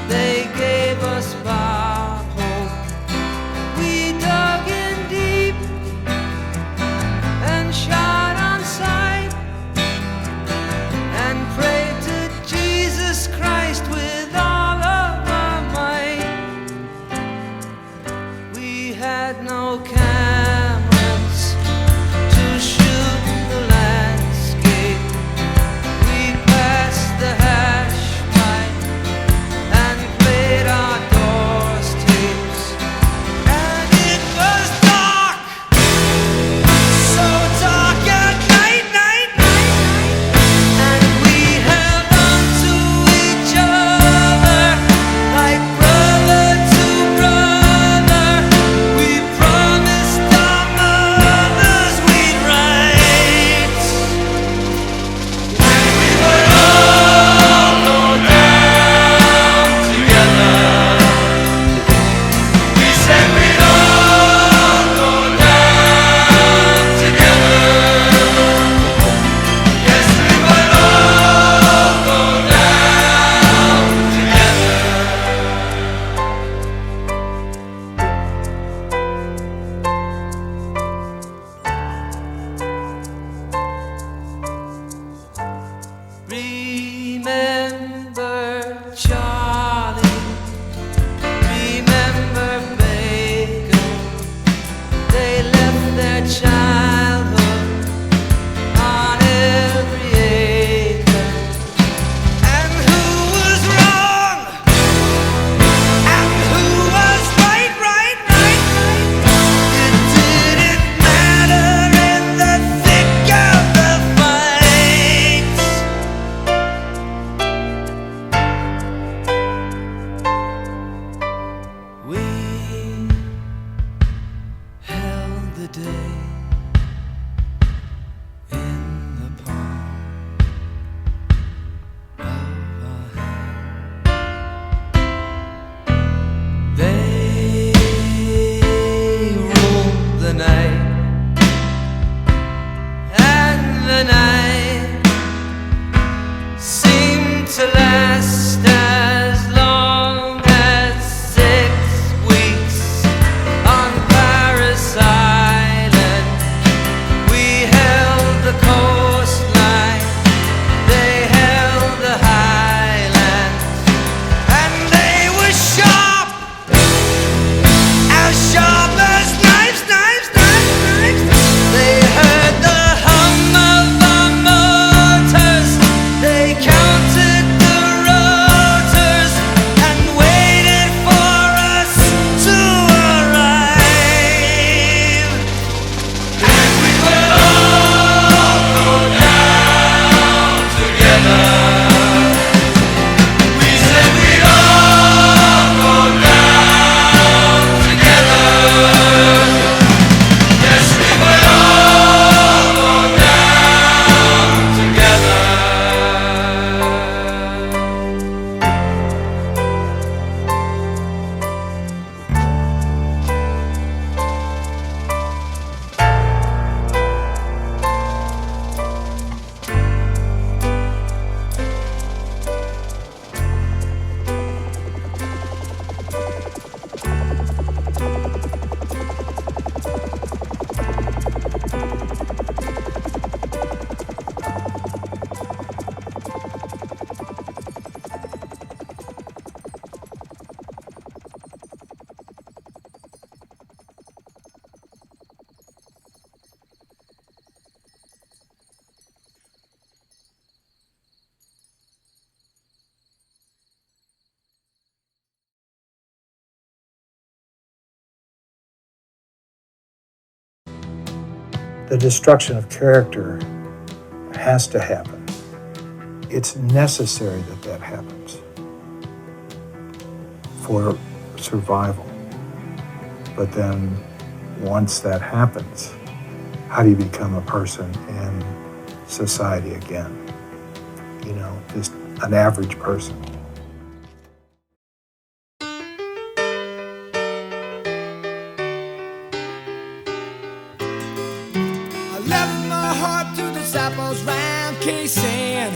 they gave us Bob Hope. We dug in deep and shot on sight and prayed to Jesus Christ with all of our might. We had no cameras to shoot the landscape. We passed the hash pipe and played our doors tapes. And it was dark, so dark at night, and we held on to each other like brother to brother. We promised our mothers we'd write, and we would all go down together. We said we'd all go down together. Yes, we would all go down Remember Charlie, remember Bacon. They left their childhood on every acre. And who was wrong? And who was right? It didn't matter in the thick of the fight. We held the day in the palm of our hand. They ruled the night, and the night the destruction of character has to happen. It's necessary that that happens for survival. But then once that happens, how do you become a person in society again? You know, just an average person. I left my heart to disciples round K-San,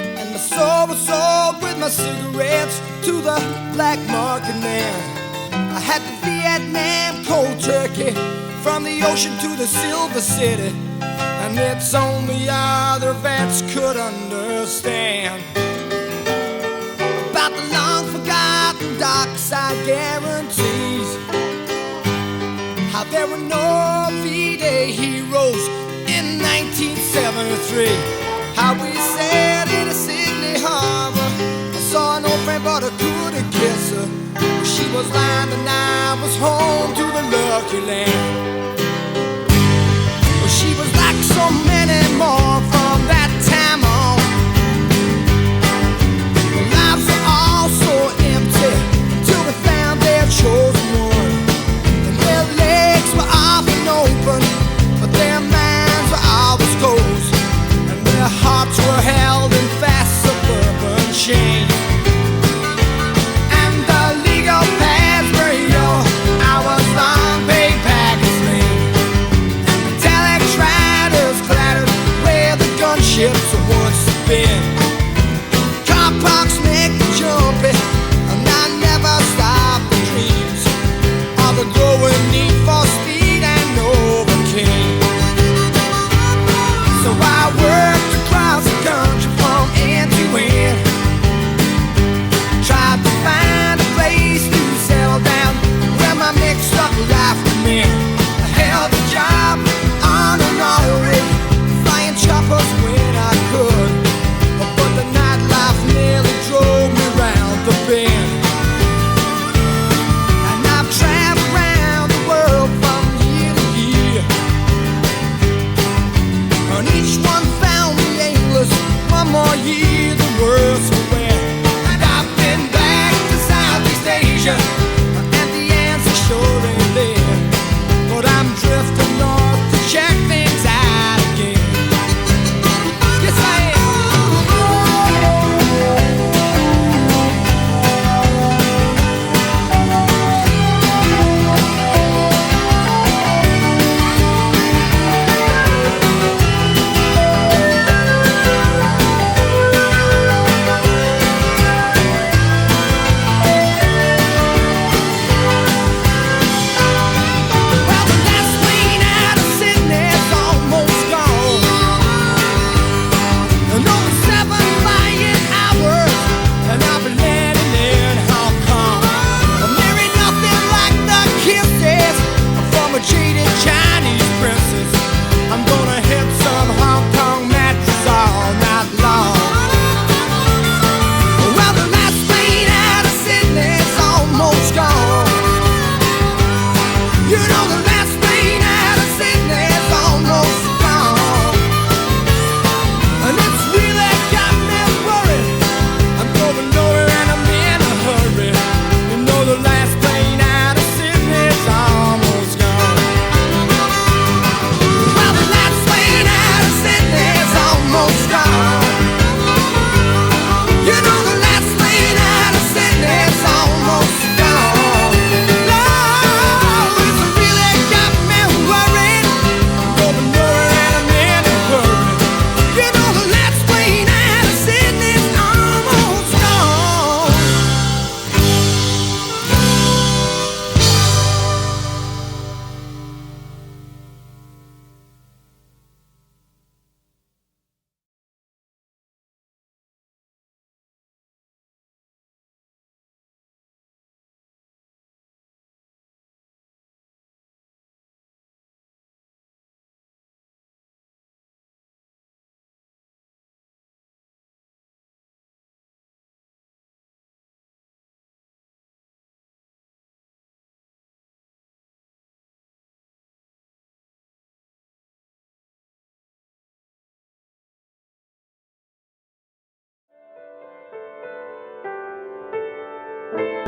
and my soul was sold with my cigarettes to the black market man. I had the Vietnam cold turkey from the ocean to the Silver City, and it's only other vets could understand about the long forgotten dark side guarantees. How there were no V-Day heroes in 1973. How we sailed into Sydney Harbor. I saw an old friend but I couldn't kiss her. She was lying and I was home to the lucky land. Well, she was like so many more from that time on. Their lives were all so empty till they found their chosen one. And their legs were often open, but their minds were always closed, and their hearts were held in fast suburban chains. And the legal pads were your hours long pay packets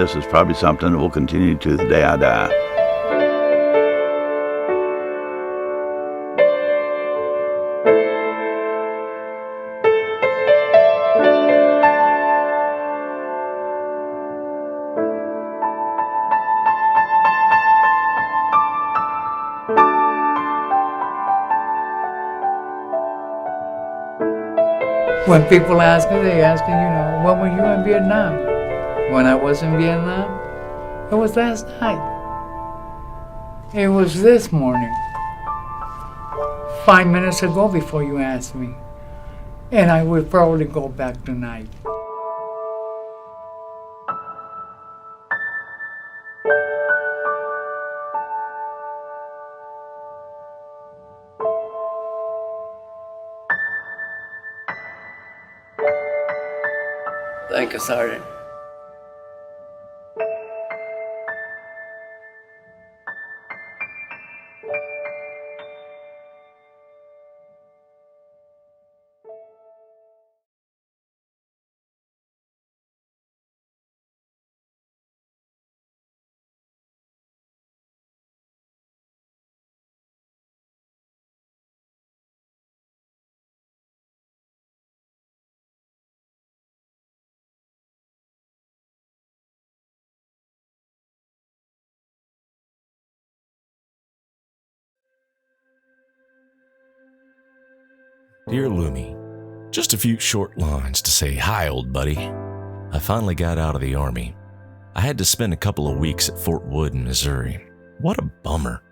this is probably something that will continue to the day I die. When people ask me, they ask me, when were you in Vietnam? When I was in Vietnam? It was last night. It was this morning. 5 minutes ago before you asked me. And I would probably go back tonight. Thank you, Sergeant. Dear Lumi, just a few short lines to say hi, old buddy. I finally got out of the Army. I had to spend a couple of weeks at Fort Wood in Missouri. What a bummer.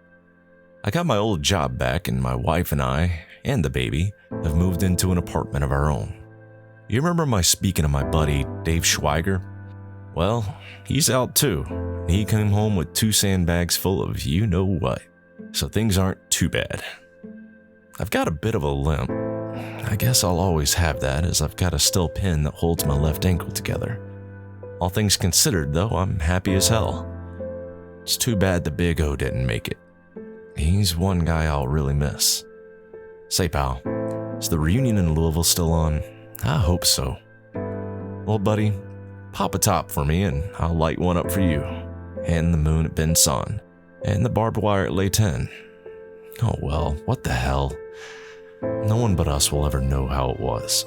I got my old job back, and my wife and I, and the baby, have moved into an apartment of our own. You remember my speaking of my buddy, Dave Schweiger? Well, he's out too. He came home with 2 sandbags full of you know what. So things aren't too bad. I've got a bit of a limp. I guess I'll always have that, as I've got a steel pin that holds my left ankle together. All things considered, though, I'm happy as hell. It's too bad the Big O didn't make it. He's one guy I'll really miss. Say, pal, is the reunion in Louisville still on? I hope so. Well, buddy, pop a top for me and I'll light one up for you. And the moon at Ben Son. And the barbed wire at Lay 10. Oh well, what the hell? No one but us will ever know how it was.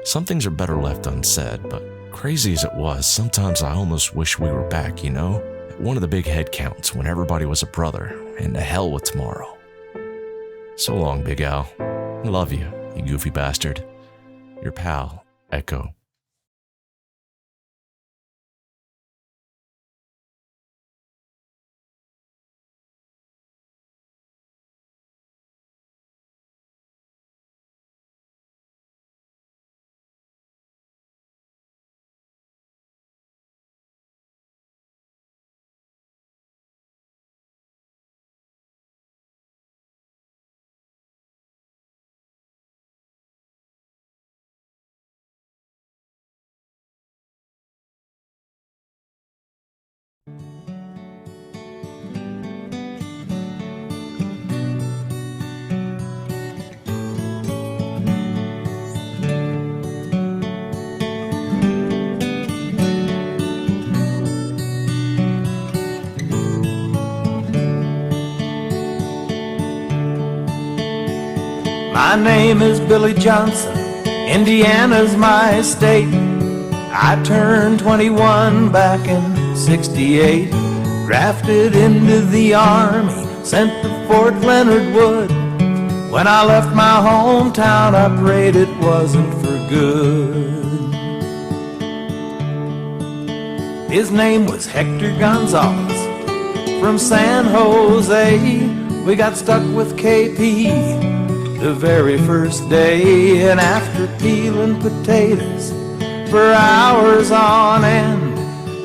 Some things are better left unsaid, but crazy as it was, sometimes I almost wish we were back, at one of the big head counts when everybody was a brother, and to hell with tomorrow. So long, Big Al. I love you, you goofy bastard. Your pal, Echo. My name is Billy Johnson, Indiana's my state. I turned 21 back in '68, drafted into the Army, sent to Fort Leonard Wood. When I left my hometown, I prayed it wasn't for good. His name was Hector Gonzalez from San Jose. We got stuck with KP the very first day, and after peeling potatoes for hours on end,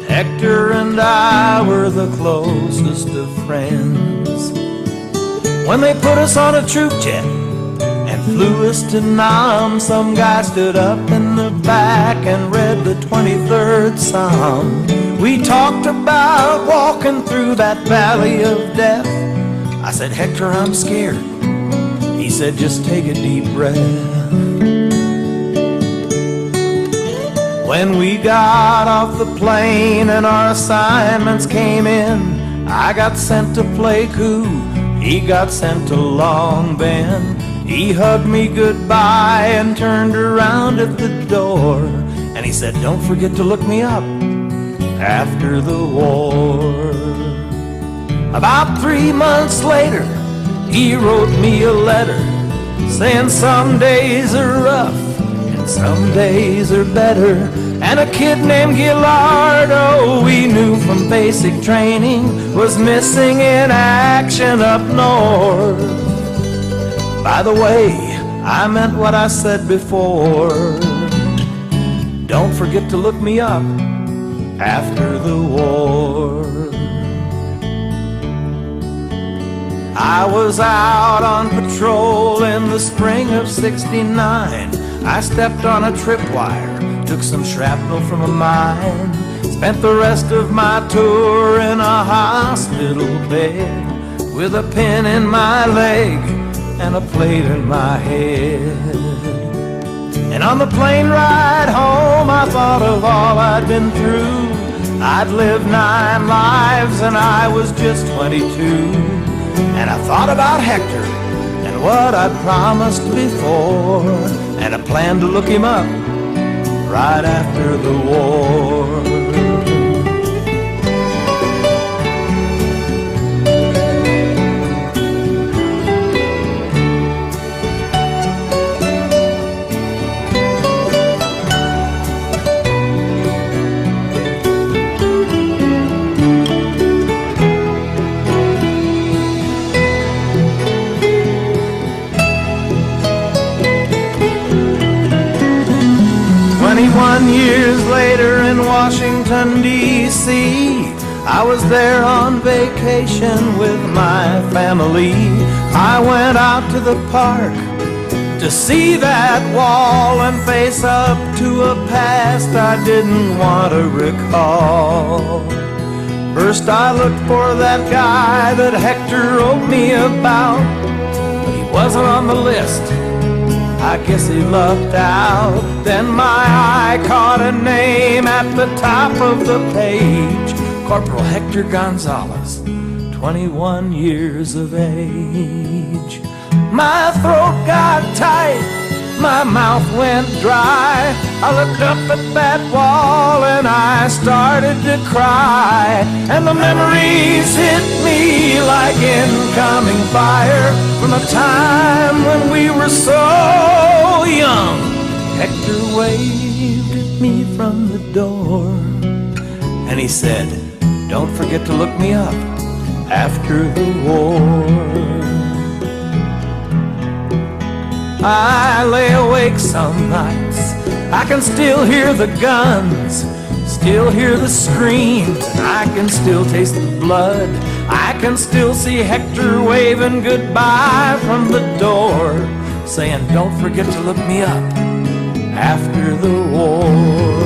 Hector and I were the closest of friends. When they put us on a troop jet and flew us to Nam, some guy stood up in the back and read the 23rd Psalm. We talked about walking through that valley of death. I said, Hector, I'm scared. He said, just take a deep breath. When we got off the plane and our assignments came in, I got sent to play Coup, he got sent to Long Bend. He hugged me goodbye and turned around at the door, and he said, don't forget to look me up after the war. About 3 months later, he wrote me a letter saying some days are rough and some days are better. And a kid named Gilardo, we knew from basic training, was missing in action up north. By the way, I meant what I said before. Don't forget to look me up after the war. I was out on patrol in the spring of '69. I stepped on a tripwire, took some shrapnel from a mine, spent the rest of my tour in a hospital bed with a pin in my leg and a plate in my head. And on the plane ride home, I thought of all I'd been through. I'd lived 9 lives and I was just 22. And I thought about Hector and what I'd promised before, and I planned to look him up right after the war. 21 years later in Washington, D.C., I was there on vacation with my family. I went out to the park to see that wall and face up to a past I didn't want to recall. First I looked for that guy that Hector wrote me about, but he wasn't on the list. I guess he lucked out. Then my eye caught a name at the top of the page, Corporal Hector Gonzalez, 21 years of age. My throat got tight, my mouth went dry. I looked up at that wall and I started to cry. And the memories hit me like incoming fire from a time when we were so young. Hector waved at me from the door and he said, don't forget to look me up after the war. I lay awake some nights, I can still hear the guns, still hear the screams, and I can still taste the blood. I can still see Hector waving goodbye from the door, saying, don't forget to look me up after the war.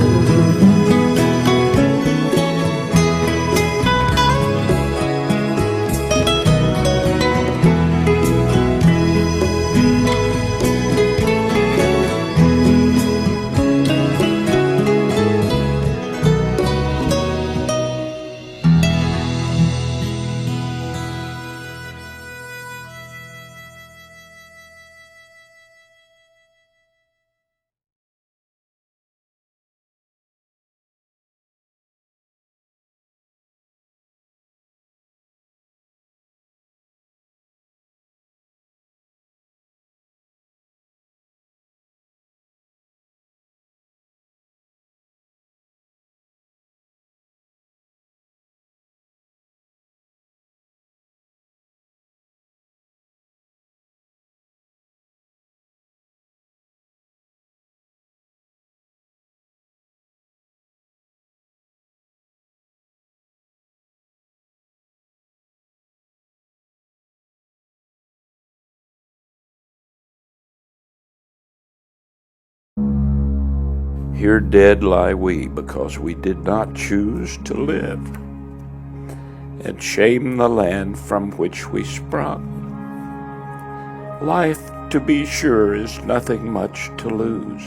Here dead lie we because we did not choose to live, and shame the land from which we sprung. Life, to be sure, is nothing much to lose,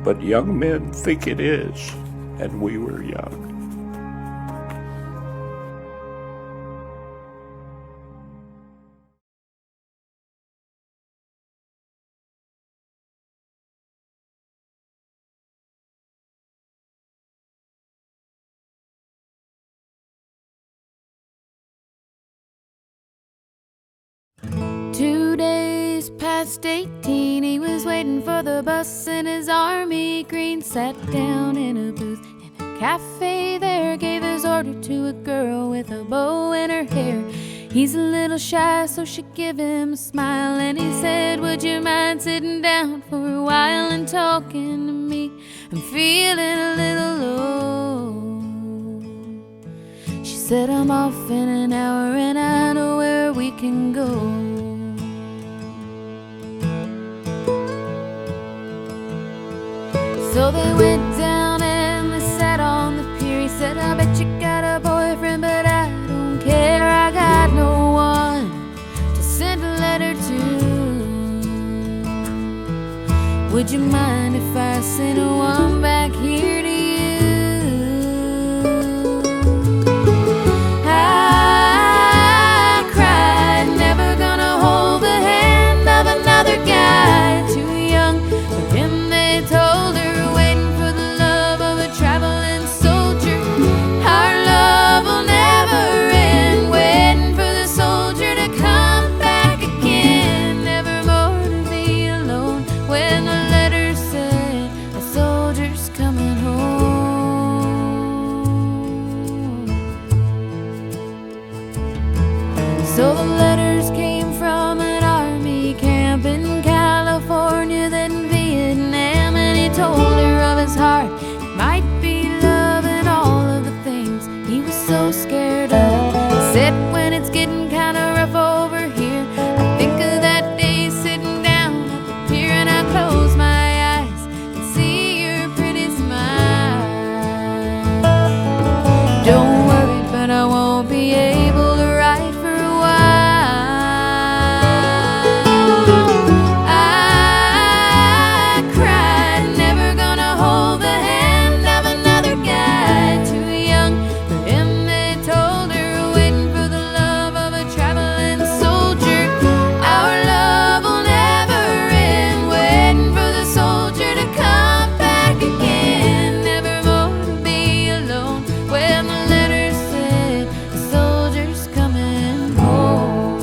but young men think it is, and we were young. Past 18, he was waiting for the bus in his army green. Sat down in a booth in a cafe there, gave his order to a girl with a bow in her hair. He's a little shy, so she gave him a smile, and he said, would you mind sitting down for a while and talking to me? I'm feeling a little low. She said, I'm off in an hour and I know where we can go. So they went down and they sat on the pier. He said, I bet you got a boyfriend, but I don't care. I got no one to send a letter to. Would you mind if I sent one back here to you? I cried, never gonna hold the hand of another guy. Too young for him, they told her. So the letters came from an army camp in California, then Vietnam, and he told her of his heart. It might be love and all of the things he was so scared of. He said, when it's getting kind of rough over here, I think of that day sitting down at the pier, and I close my eyes and see your pretty smile. Don't worry, but I won't be able to write for a while. I cried, never gonna hold the hand of another guy. Too young for him, they told her, waiting for the love of a traveling soldier. Our love will never end, waiting for the soldier to come back again. Never more to be alone when the letter said the soldier's coming home.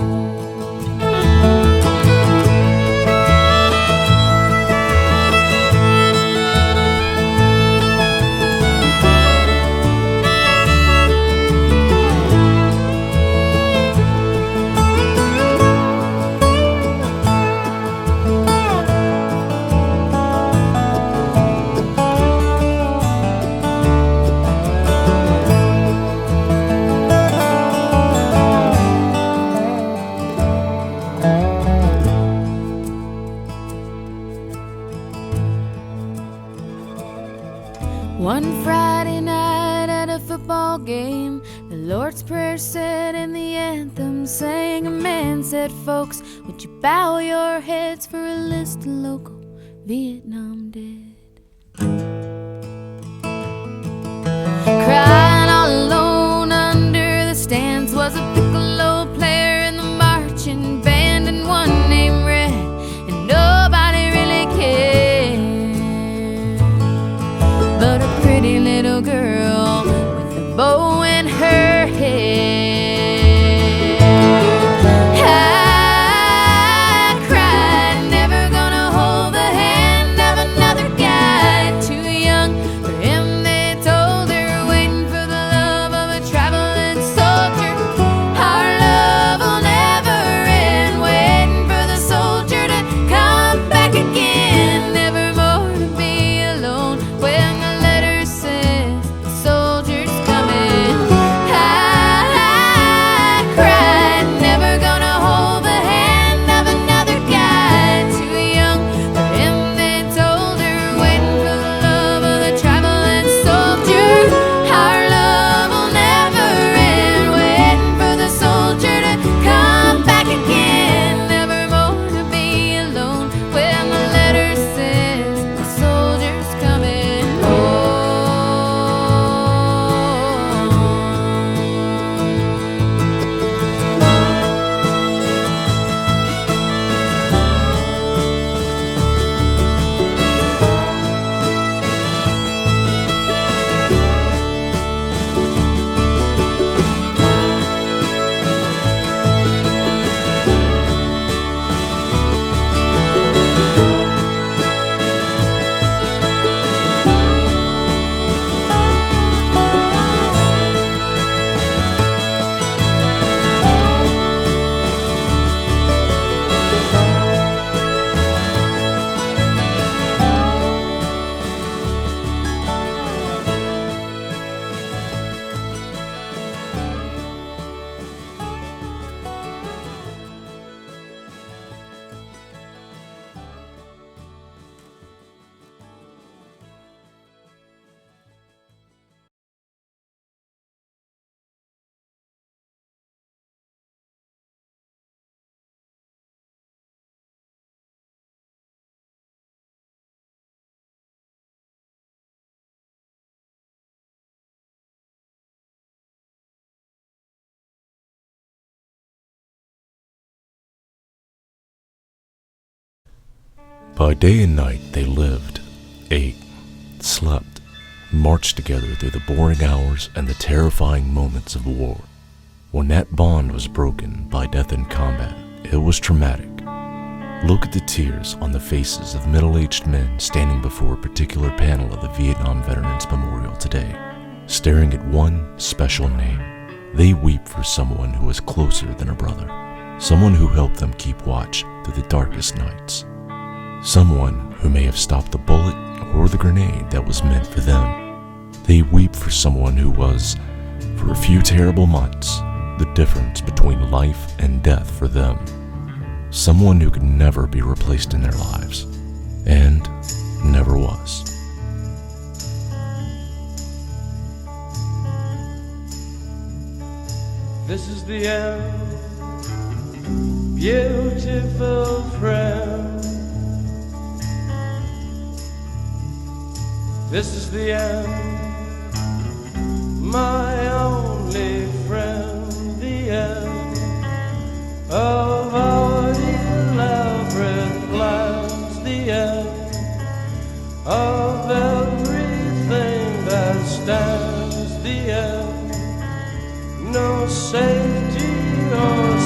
One Friday night at a football game, the Lord's Prayer said and the anthem sang. A man said, folks, would you bow your heads for a list of local Vietnam dead? Crying all alone under the stands was a piccolo player in the marching band, and one named Red, and nobody really cared. But a pretty little girl with a bow in her hair. I cried, never gonna hold the hand of another guy. By day and night they lived, ate, slept, marched together through the boring hours and the terrifying moments of war. When that bond was broken by death in combat, it was traumatic. Look at the tears on the faces of middle-aged men standing before a particular panel of the Vietnam Veterans Memorial today, staring at one special name. They weep for someone who was closer than a brother, someone who helped them keep watch through the darkest nights, someone who may have stopped the bullet or the grenade that was meant for them. They weep for someone who was, for a few terrible months, the difference between life and death for them. Someone who could never be replaced in their lives, and never was. This is the end, beautiful friend. This is the end, my only friend, the end of our elaborate plans, the end of everything that stands, the end, no safety or